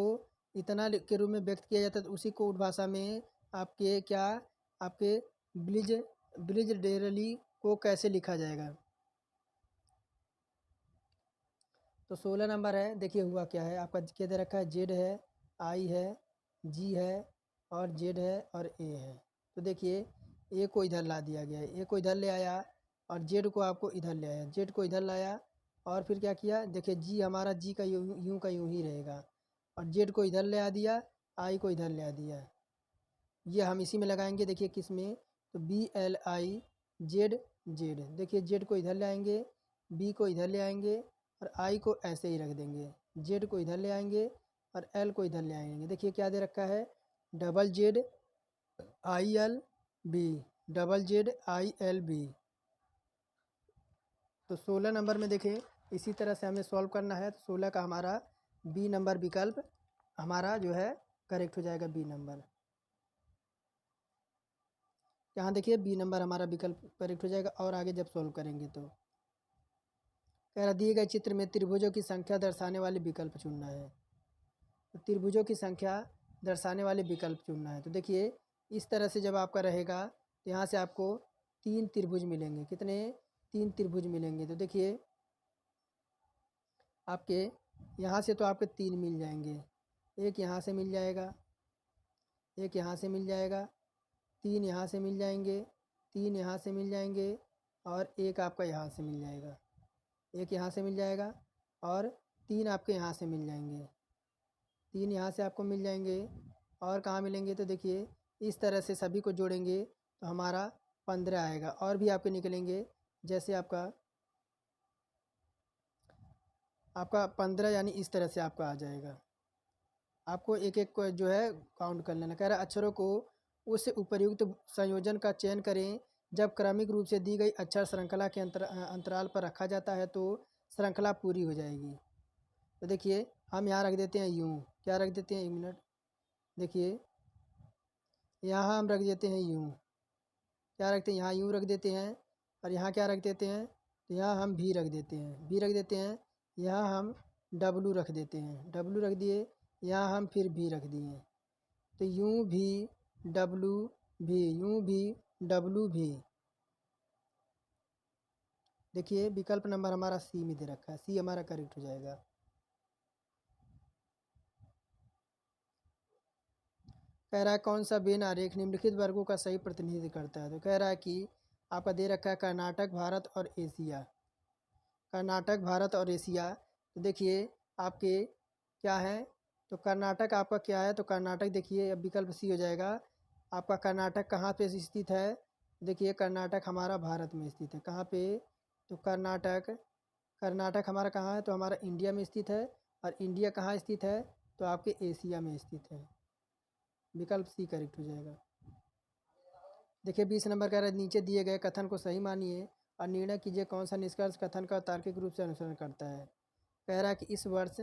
S1: इतना के रूप में व्यक्त किया जाता है, तो उसी कूट भाषा में आपके क्या, आपके ब्लिज ब्लिज डेरली को कैसे लिखा जाएगा। तो 16 नंबर है, देखिए हुआ क्या है, आपका क्या दे रखा है, जेड है, आई है, जी है और जेड है और ए है। तो देखिए ए को इधर ला दिया गया है, ए को इधर ले आया और जेड को आपको इधर ले आया, जेड को इधर लाया और फिर क्या किया, देखिए जी हमारा जी का यूं का यूं ही रहेगा और जेड को इधर ले आ दिया, आई को इधर ले आ दिया। ये हम इसी में लगाएंगे, देखिए किस में, तो B L I Z, Z देखिए जेड को इधर ले आएंगे, बी को इधर ले आएंगे और आई को ऐसे ही रख देंगे, जेड को इधर ले आएंगे और एल को इधर ले आएंगे। देखिए क्या दे रखा है, double Z I L B, double Z I L B. तो 16 नंबर में देखें इसी तरह से हमें सॉल्व करना है, तो 16 का हमारा बी नंबर विकल्प हमारा जो है करेक्ट हो जाएगा, बी नंबर। यहाँ देखिए बी नंबर हमारा विकल्प करेक्ट हो जाएगा। और आगे जब सॉल्व करेंगे तो कह रहा दिए गए चित्र में त्रिभुजों की संख्या दर्शाने वाले विकल्प चुनना है। तो त्रिभुजों की संख्या दर्शाने वाले विकल्प चुनना है। तो देखिए इस तरह से जब आपका रहेगा तो यहाँ से आपको 3 त्रिभुज मिलेंगे। कितने, 3 त्रिभुज मिलेंगे। तो देखिए आपके यहाँ से तो आपके 3 मिल जाएंगे, एक यहाँ से मिल जाएगा, एक यहाँ से मिल जाएगा, 3 यहाँ से मिल जाएंगे, 3 यहाँ से मिल जाएंगे और एक आपका यहाँ से मिल जाएगा, एक यहाँ से मिल जाएगा और 3 आपके यहाँ से मिल जाएंगे, 3 यहाँ से आपको मिल जाएंगे। और कहाँ मिलेंगे, तो देखिए इस तरह से सभी को जोड़ेंगे तो हमारा 15 आएगा। और भी आपके निकलेंगे, जैसे आपका 15 यानी इस तरह से आपका आ जाएगा। आपको एक एक को जो है काउंट कर लेना। कह रहा है अक्षरों को उस उपर्युक्त संयोजन का चयन करें जब क्रमिक रूप से दी गई अक्षर श्रृंखला के अंतराल पर रखा जाता है तो श्रृंखला पूरी हो जाएगी। तो देखिए हम यहाँ रख देते हैं यूँ, क्या रख देते हैं, 1 मिनट, देखिए यहाँ हम रख देते हैं यूँ, क्या रखते हैं, यहाँ यूँ रख देते हैं। और यहाँ क्या रख देते हैं, तो यहाँ हम भी रख देते हैं, भी रख देते हैं। यहाँ हम डब्लू रख देते हैं, डब्लू रख दिए। यहाँ हम फिर भी रख दिए। तो यूँ भी डब्लू भी, यूँ भी डब्लू भी। देखिए विकल्प नंबर हमारा सी में दे रखा है, सी हमारा करेक्ट हो जाएगा। कह रहा है कौन सा वेन आरेख निम्नलिखित वर्गों का सही प्रतिनिधित्व करता है। तो कह रहा है कि आपका दे रखा है कर्नाटक, भारत और एशिया, कर्नाटक, भारत और एशिया। तो देखिए आपके क्या है, तो कर्नाटक आपका क्या है, तो कर्नाटक देखिए अब विकल्प सी हो जाएगा। आपका कर्नाटक कहाँ पे स्थित है, देखिए कर्नाटक हमारा भारत में स्थित है। कहाँ पे, तो कर्नाटक, कर्नाटक हमारा कहाँ है, तो हमारा इंडिया में स्थित है। और इंडिया कहाँ स्थित है, तो आपके एशिया में स्थित है। विकल्प सी करेक्ट हो जाएगा। देखिए 20 नंबर कह रहा है नीचे दिए गए कथन को सही मानिए और निर्णय कीजिए कौन सा निष्कर्ष कथन का तार्किक रूप से अनुसरण करता है। कह रहा है कि इस वर्ष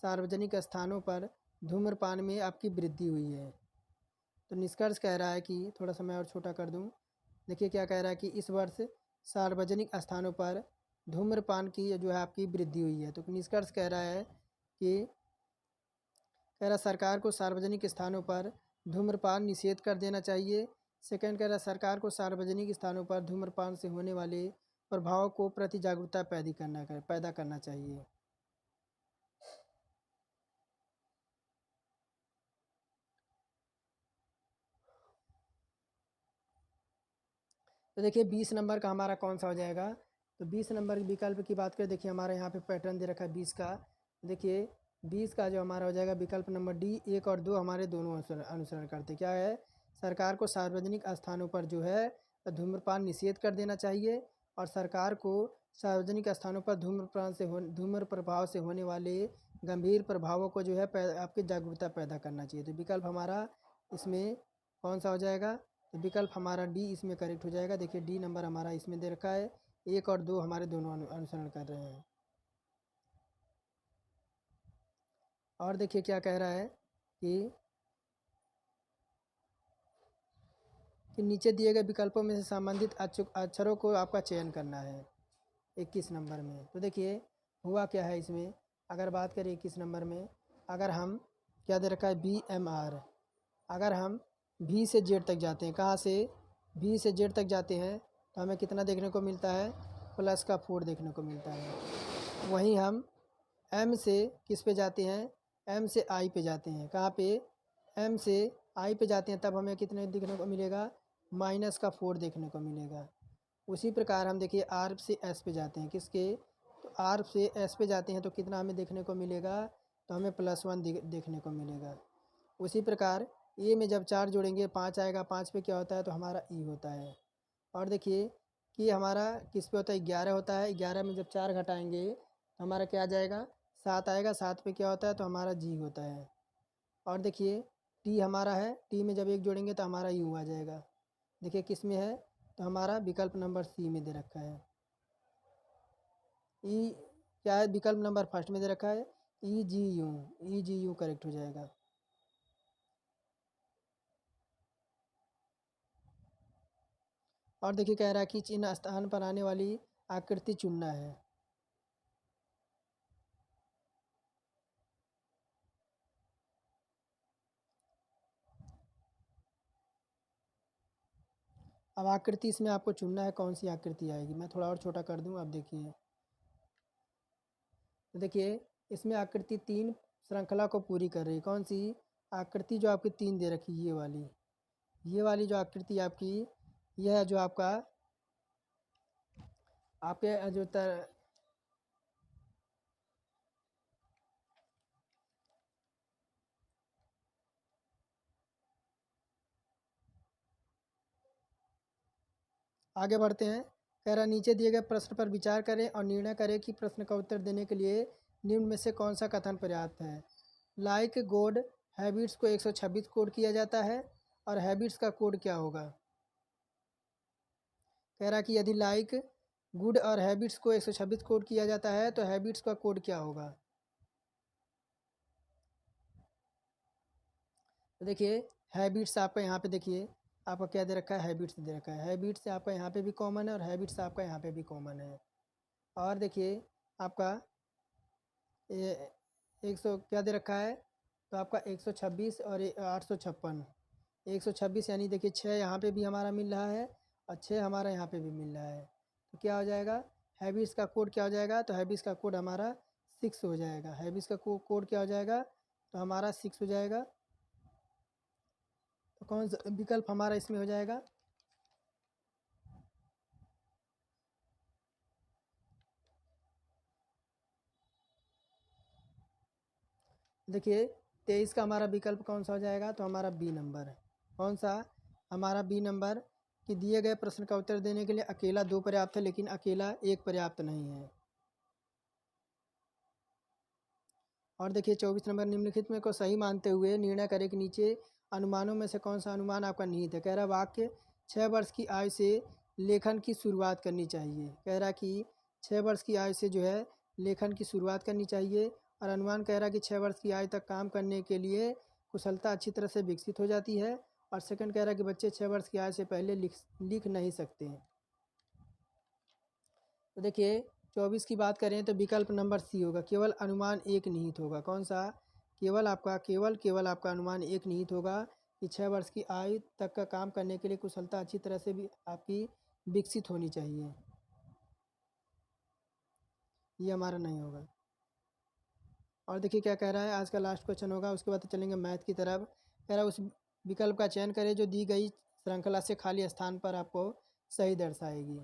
S1: सार्वजनिक स्थानों पर धूम्रपान में आपकी वृद्धि हुई है। तो निष्कर्ष कह रहा है कि, थोड़ा सा मैं और छोटा कर दूं, देखिए क्या कह रहा है कि इस वर्ष सार्वजनिक स्थानों पर धूम्रपान की जो है आपकी वृद्धि हुई है। तो निष्कर्ष कह रहा है कि, कह रहा सरकार को सार्वजनिक स्थानों पर धूम्रपान निषेध कर देना चाहिए। सेकंड कह रहा सरकार को सार्वजनिक स्थानों पर धूम्रपान से होने वाले प्रभाव को प्रति जागरूकता पैदा करना चाहिए। तो देखिए 20 नंबर का हमारा कौन सा हो जाएगा, तो 20 नंबर विकल्प की बात करें, देखिए हमारे यहाँ पे पैटर्न दे रखा है 20 का। देखिए 20 का जो हमारा हो जाएगा विकल्प नंबर डी, 1 और 2 हमारे दोनों अनुसरण करते क्या है, सरकार को सार्वजनिक स्थानों पर जो है धूम्रपान निषेध कर देना चाहिए। और सरकार को सार्वजनिक स्थानों पर धूम्र प्रभाव से होने वाले गंभीर प्रभावों को जो है आपकी जागरूकता पैदा करना चाहिए। तो विकल्प हमारा इसमें कौन सा हो जाएगा, तो विकल्प हमारा डी इसमें करेक्ट हो जाएगा। देखिए डी नंबर हमारा इसमें दे रखा है, 1 और 2 हमारे दोनों अनुसरण कर रहे हैं। और देखिए क्या कह रहा है कि नीचे दिए गए विकल्पों में से संबंधित अक्षरों को आपका चयन करना है 21 नंबर में। तो देखिए हुआ क्या है इसमें, अगर बात करें 21 नंबर में, अगर हम क्या दे रखा है BMR, अगर हम भी से जेड तक जाते हैं, कहाँ से, भी से जेड तक जाते हैं, तो हमें कितना देखने को मिलता है, +4 देखने को मिलता है। वहीं हम एम से किस पे जाते हैं, एम से आई पे जाते हैं, कहाँ पे, एम से आई पे जाते हैं, तब हमें कितने देखने को मिलेगा, -4 देखने को मिलेगा। उसी प्रकार हम देखिए आर से एस पे जाते हैं, किसके, तो आर से एस पे जाते हैं तो कितना हमें देखने को मिलेगा, तो हमें +1 देखने को मिलेगा। उसी प्रकार ए में जब 4 जोड़ेंगे 5 आएगा, 5 पे क्या होता है, तो हमारा ई होता है। और देखिए कि हमारा किस पे होता है, 11 होता है, 11 में जब 4 घटाएंगे तो हमारा क्या आ जाएगा, 7 आएगा, 7 पे क्या होता है, तो हमारा जी होता है। और देखिए टी हमारा है, टी में जब 1 जोड़ेंगे तो हमारा यू आ जाएगा। देखिए किस में है, तो हमारा विकल्प नंबर सी में दे रखा है। ई क्या है, विकल्प नंबर फर्स्ट में दे रखा है EGU, EGU करेक्ट हो जाएगा। और देखिए कह रहा है कि चिन्ह स्थान पर आने वाली आकृति चुनना है। अब आकृति इसमें आपको चुनना है, कौन सी आकृति आएगी, मैं थोड़ा और छोटा कर दूं, अब देखिए। तो देखिए इसमें आकृति 3 श्रृंखला को पूरी कर रही है, कौन सी आकृति, जो आपकी 3 दे रखी है, ये वाली जो आकृति आपकी, यह है जो आपका आपके जो आगे बढ़ते हैं। कह रहा नीचे दिए गए प्रश्न पर विचार करें और निर्णय करें कि प्रश्न का उत्तर देने के लिए निम्न में से कौन सा कथन पर्याप्त है। लाइक गोड हैबिट्स को 126 कोड किया जाता है और हैबिट्स का कोड क्या होगा। कह रहा कि यदि लाइक गुड और हैबिट्स को 126 कोड किया जाता है तो हैबिट्स का कोड क्या होगा। तो देखिए हैबिट्स आपका यहाँ पे देखिए आपका क्या दे रखा है, हैबिट्स दे रखा है। हैबिट्स आपका यहाँ पे भी कॉमन है और हैबिट्स आपका यहाँ पे भी कॉमन है। और देखिए आपका ये 100 क्या दे रखा है, तो आपका 126 और 856। 126 यानी देखिए 6 यहाँ पे भी हमारा मिल रहा है और 6 हमारा यहाँ पे भी मिल रहा है। तो क्या हो जाएगा, हैबिट्स का कोड क्या हो जाएगा, तो हैबिट्स का कोड हमारा 6 हो जाएगा। हैबिट्स का कोड क्या हो जाएगा, तो हमारा 6 हो जाएगा। तो कौन सा विकल्प हमारा इसमें हो जाएगा, देखिए 23 का हमारा विकल्प कौन सा हो जाएगा, तो हमारा बी नंबर। कौन सा, हमारा बी नंबर कि दिए गए प्रश्न का उत्तर देने के लिए अकेला 2 पर्याप्त है लेकिन अकेला 1 पर्याप्त नहीं है। और देखिए 24 नंबर, निम्नलिखित में को सही मानते हुए निर्णय करें कि नीचे अनुमानों में से कौन सा अनुमान आपका निहित है। कह रहा वाक्य 6 वर्ष की आयु से लेखन की शुरुआत करनी चाहिए। कह रहा कि 6 वर्ष की आयु से जो है लेखन की शुरुआत करनी चाहिए। और अनुमान कह रहा कि 6 वर्ष की आयु तक काम करने के लिए कुशलता अच्छी तरह से विकसित हो जाती है। और सेकंड कह रहा कि बच्चे 6 वर्ष की आयु से पहले लिख नहीं सकते। तो देखिए 24 की बात करें तो विकल्प नंबर सी होगा, केवल अनुमान एक निहित होगा। कौन सा, केवल आपका अनुमान एक निहित होगा कि 6 वर्ष की आयु तक का काम करने के लिए कुशलता अच्छी तरह से भी आपकी विकसित होनी चाहिए। ये हमारा नहीं होगा। और देखिए क्या कह रहा है, आज का लास्ट क्वेश्चन होगा, उसके बाद चलेंगे मैथ की तरफ। कह रहा है उस विकल्प का चयन करें जो दी गई श्रृंखला से खाली स्थान पर आपको सही दर्शाएगी।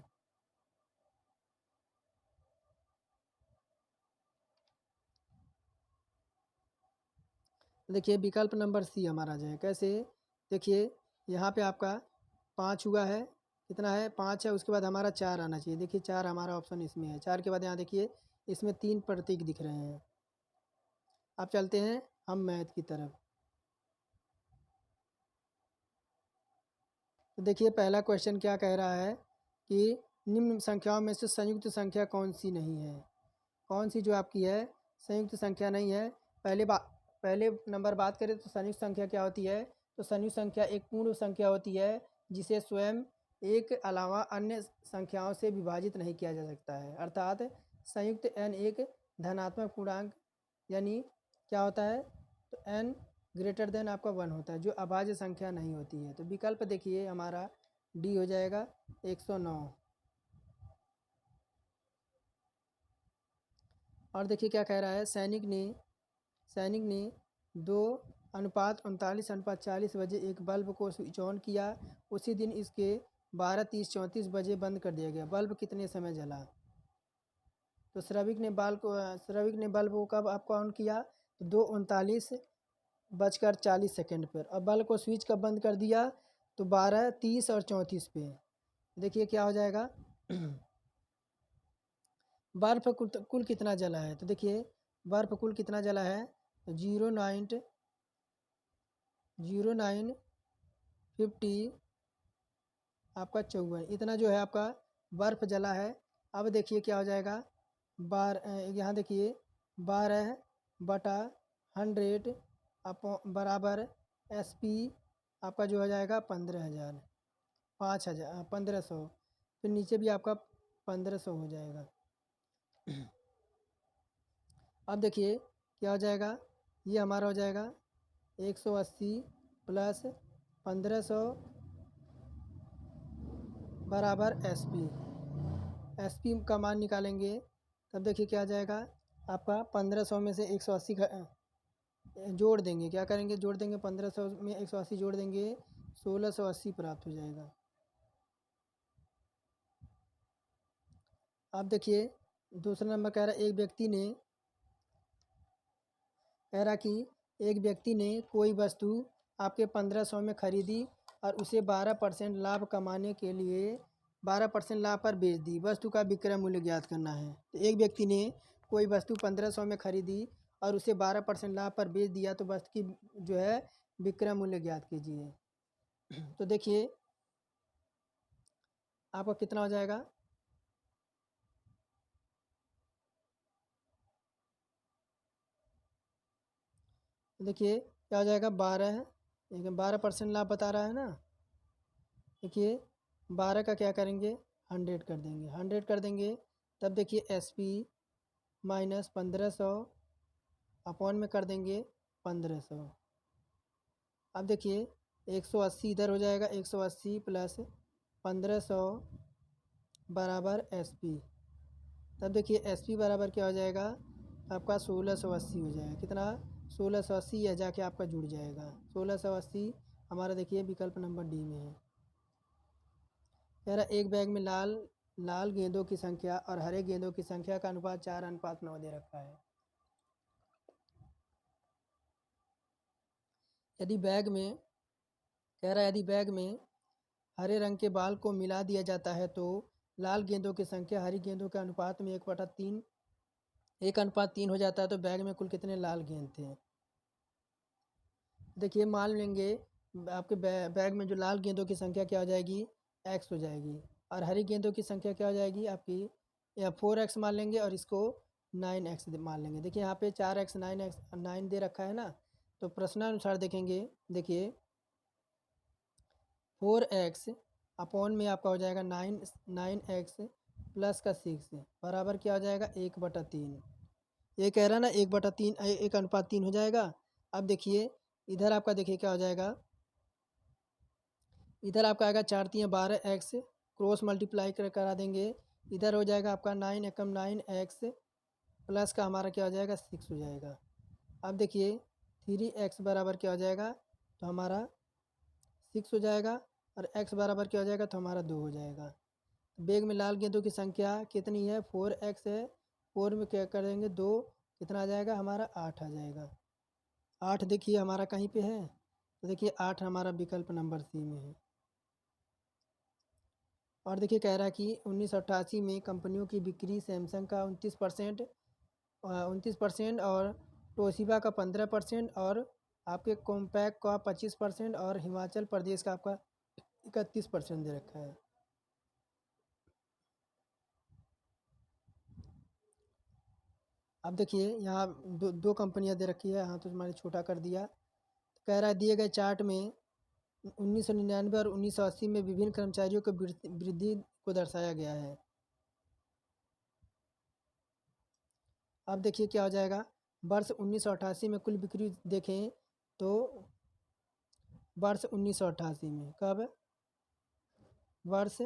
S1: देखिए विकल्प नंबर सी हमारा जो है, कैसे, देखिए यहाँ पे आपका 5 हुआ है, कितना है 5 है, उसके बाद हमारा 4 आना चाहिए। देखिए 4 हमारा ऑप्शन इसमें है। 4 के बाद यहाँ देखिए इसमें 3 प्रतीक दिख रहे हैं। अब चलते हैं हम मैथ की तरफ। तो देखिए पहला क्वेश्चन क्या कह रहा है कि निम्न संख्याओं में से संयुक्त संख्या कौन सी नहीं है। कौन सी जो आपकी है संयुक्त संख्या नहीं है। पहले नंबर बात करें तो संयुक्त संख्या क्या होती है, तो संयुक्त संख्या एक पूर्ण संख्या होती है जिसे स्वयं एक अलावा अन्य संख्याओं से विभाजित नहीं किया जा सकता है। अर्थात संयुक्त n एक धनात्मक पूर्णांक यानी क्या होता है, तो n ग्रेटर देन आपका 1 होता है, जो अभाज्य संख्या नहीं होती है। तो विकल्प देखिए हमारा डी हो जाएगा 109। और देखिए क्या कह रहा है, सैनिक ने 2:39:40 बजे एक बल्ब को स्विच ऑन किया। उसी दिन इसके 12:30-34 बजे बंद कर दिया गया। बल्ब कितने समय जला। तो श्रविक ने बल्ब को कब आपको ऑन किया, तो 2:39:40 पर। और बल्ब को स्विच कब बंद कर दिया, तो 12:30 और 34 पे। देखिए क्या हो जाएगा बर्फ कुल कितना जला है, तो देखिए बर्फ कुल कितना जला है, तो 0950 आपका 54 इतना जो है आपका बर्फ जला है। अब देखिए क्या हो जाएगा, यहाँ देखिए 12/100 आप बराबर SP आपका जो हो जाएगा 15,000 5,000 1500, फिर नीचे भी आपका 1500 हो जाएगा। अब देखिए क्या हो जाएगा, ये हमारा हो जाएगा 180 प्लस 1500 बराबर SP का मान निकालेंगे तब देखिए क्या आ जाएगा आपका 1500 में से 180 जोड़ देंगे। क्या करेंगे, जोड़ देंगे 1500 में 180 जोड़ देंगे 1680 प्राप्त हो जाएगा। अब देखिए दूसरा नंबर कह रहा है एक व्यक्ति ने कोई वस्तु आपके 1500 में खरीदी और उसे 12% लाभ कमाने के लिए 12% लाभ पर बेच दी, वस्तु का विक्रय मूल्य ज्ञात करना है। तो एक व्यक्ति ने कोई वस्तु 1500 में खरीदी और उसे 12% लाभ पर बेच दिया, तो वस्तु की जो है विक्रय मूल्य ज्ञात कीजिए। तो देखिए आपका कितना हो जाएगा, देखिए क्या हो जाएगा 12, लेकिन 12% लाभ बता रहा है ना। देखिए 12 का क्या करेंगे 100 कर देंगे, 100 कर देंगे, तब देखिए SP माइनस 1500 अपॉन में कर देंगे 1500। अब देखिए 180 इधर हो जाएगा, 180 प्लस 1500 बराबर SP। तब देखिए SP बराबर क्या हो जाएगा आपका 1680 हो जाएगा। कितना 1680, यह जाके आपका जुड़ जाएगा 1680। हमारा देखिए विकल्प नंबर डी में है। कह रहा एक बैग में लाल गेंदों की संख्या और हरे गेंदों की संख्या का अनुपात 4:9 दे रखा है। यदि बैग में कह रहा है यदि बैग में हरे रंग के बाल को मिला दिया जाता है तो लाल गेंदों की संख्या हरी गेंदों के अनुपात में 1:3 हो जाता है, तो बैग में कुल कितने लाल गेंद थे। देखिए मान लेंगे आपके बैग में जो लाल गेंदों की संख्या क्या हो जाएगी x हो जाएगी, और हरी गेंदों की संख्या क्या हो जाएगी आपकी या 4x मान लेंगे, और इसको 9x मान लेंगे। देखिए यहाँ पे 4x 9 दे रखा है ना, तो प्रश्नानुसार देखेंगे। देखिए 4x अपॉन में आपका हो जाएगा 9x प्लस का 6 बराबर क्या हो जाएगा 1/3। ये कह रहा है ना 1/3 1:3 हो जाएगा। अब देखिए इधर आपका देखिए क्या हो जाएगा, इधर आपका आएगा 4×3 = 12x, क्रॉस मल्टीप्लाई करा देंगे, इधर हो जाएगा आपका 9×9x प्लस का हमारा क्या हो जाएगा 6 हो जाएगा। अब देखिए 3x बराबर क्या हो जाएगा, तो हमारा 6 हो जाएगा, और x बराबर क्या हो जाएगा, तो हमारा 2 हो जाएगा। बैग में लाल गेंदों की संख्या कितनी है 4x है, 4 में क्या कर देंगे 2, कितना आ जाएगा हमारा 8 आ जाएगा। 8 देखिए हमारा कहीं पे है, तो देखिए 8 हमारा विकल्प नंबर सी में है। और देखिए कह रहा है कि 1988 में कंपनियों की बिक्री सैमसंग का 29% और टोशिबा का 15% और आपके कॉम्पैक्ट का 25% और हिमाचल प्रदेश का आपका 31% दे रखा है। अब देखिए यहाँ दो कंपनियाँ दे रखी है, यहाँ तो हमारे छोटा कर दिया। कह रहा है दिए गए चार्ट में 1999 और 1980 में विभिन्न कर्मचारियों की वृद्धि को दर्शाया गया है। अब देखिए क्या हो जाएगा, वर्ष 1988 में कुल बिक्री देखें तो वर्ष 1988 में कब, वर्ष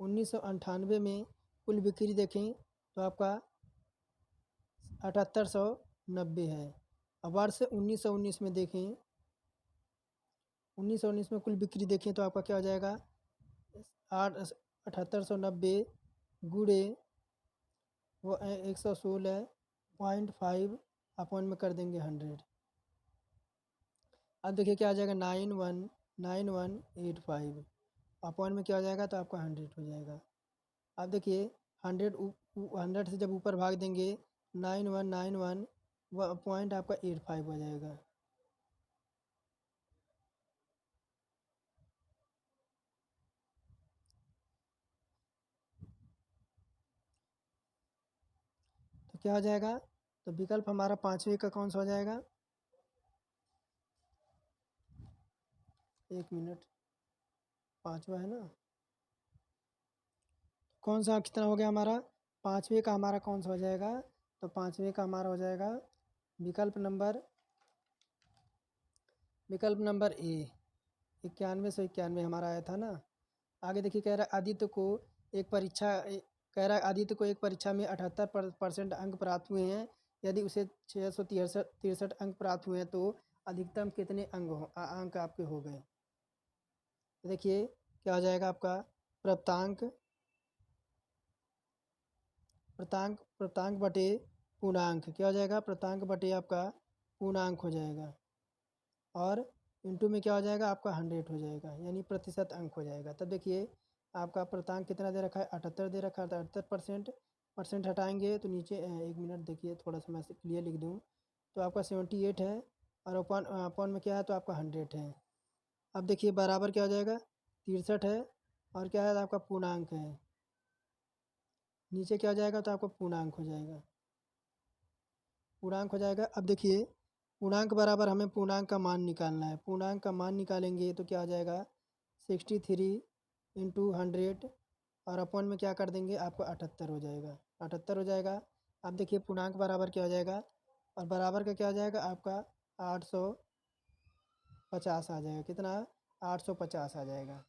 S1: 1998 में कुल बिक्री देखें तो आपका 7890 है। अब वर्ष 1919 में देखें, 1919 में कुल बिक्री देखें तो आपका क्या हो जाएगा 7890 गुणे वो 116.5 अपॉन में कर देंगे 100। अब देखिए क्या आ जाएगा 919185 अपॉन में क्या हो जाएगा, तो आपका 100 हो जाएगा। अब देखिए 100 से जब ऊपर भाग देंगे 9191 पॉइंट आपका 85 हो जाएगा। तो क्या हो जाएगा, तो विकल्प हमारा 5वें का कौन सा हो जाएगा, 1 मिनट, 5वां है ना, कौन सा कितना हो गया हमारा 5वें का हमारा कौन सा हो जाएगा, तो 5वें का हमारा हो जाएगा विकल्प नंबर ए 9191 हमारा आया था ना। आगे देखिए कह रहा है आदित्य को एक परीक्षा कह रहा है आदित्य को एक परीक्षा में 78% अंक प्राप्त हुए हैं। यदि उसे 663 अंक प्राप्त हुए हैं तो अधिकतम कितने अंक आपके हो गए। तो देखिए क्या हो जाएगा आपका प्राप्तांक प्राप्तांक प्राप्तांक बटे पूर्णांक, क्या हो जाएगा प्राप्तांक बटे आपका पूर्णांक हो जाएगा, और इंटू में क्या हो जाएगा आपका 100 हो जाएगा, यानी प्रतिशत अंक हो जाएगा। तब देखिए आपका अपूर्णांक कितना दे रखा है, 78 दे रखा है, तो 78%। परसेंट हटाएंगे तो नीचे 1 मिनट देखिए, थोड़ा सा मैं क्लियर लिख दूँ, तो आपका 78 है, और अपॉन अपॉन में क्या है, तो आपका 100 है। अब देखिए बराबर क्या हो जाएगा, 63 है, और क्या है, आपका पूर्णांक है, नीचे क्या हो जाएगा, तो आपका पूर्णांक हो जाएगा, पूर्णांक हो जाएगा। अब देखिए पूर्णांक बराबर हमें पूर्णांक का मान निकालना है, पूर्णांक का मान निकालेंगे तो क्या हो जाएगा, 63 इंटू 100, और अपॉन में क्या कर देंगे, आपको 78 हो जाएगा, 78 हो जाएगा। अब देखिए पूर्णांक बराबर क्या हो जाएगा, और बराबर का क्या हो जाएगा, आपका 850 आ जाएगा, कितना, 850 आ जाएगा।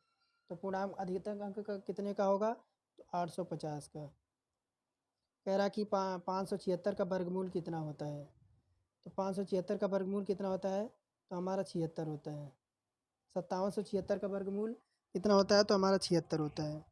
S1: तो पूर्णांक अधिकतम अंक का कितने का होगा, तो 850 का। कह रहा कि 576 का वर्गमूल कितना होता है, तो 576 का वर्गमूल कितना होता है, तो हमारा 76 होता है। 5776 का वर्गमूल कितना होता है, तो हमारा 76 होता है।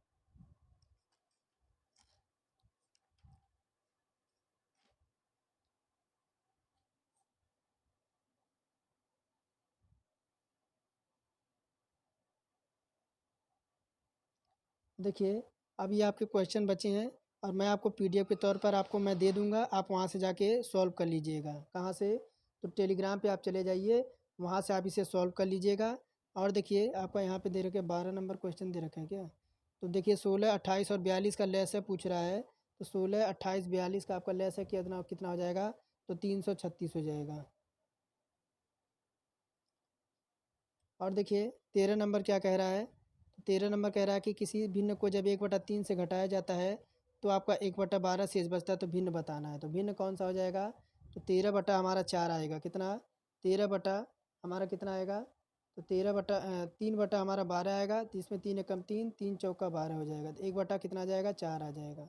S1: देखिए अब ये आपके क्वेश्चन बचे हैं, और मैं आपको पीडीएफ के तौर पर आपको मैं दे दूंगा, आप वहाँ से जाके सॉल्व कर लीजिएगा। कहाँ से, तो टेलीग्राम पे आप चले जाइए, वहाँ से आप इसे सॉल्व कर लीजिएगा। और देखिए आपका यहाँ पे दे रखे 12 नंबर क्वेश्चन दे रखे हैं क्या, तो देखिए 16, 28 और 42 का लेस है पूछ रहा है, तो 16, 28, 42 का आपका लेस है, कितना कितना हो जाएगा, तो 336 हो जाएगा। और देखिए 13 नंबर क्या कह रहा है, तो 13 नंबर कह रहा है कि किसी भिन्न को जब 1/3 से घटाया जाता है तो आपका 1/12 शेष बचता है, तो भिन्न बताना है। तो भिन्न कौन सा हो जाएगा, तो 13 बटा हमारा 4 आएगा, कितना, 13 बटा हमारा कितना आएगा, तो 3 बटा हमारा 12 आएगा, तो इसमें 3 एकम 3, 3 चौका 12 हो जाएगा, तो 1 बटा कितना आ जाएगा, 4 आ जाएगा।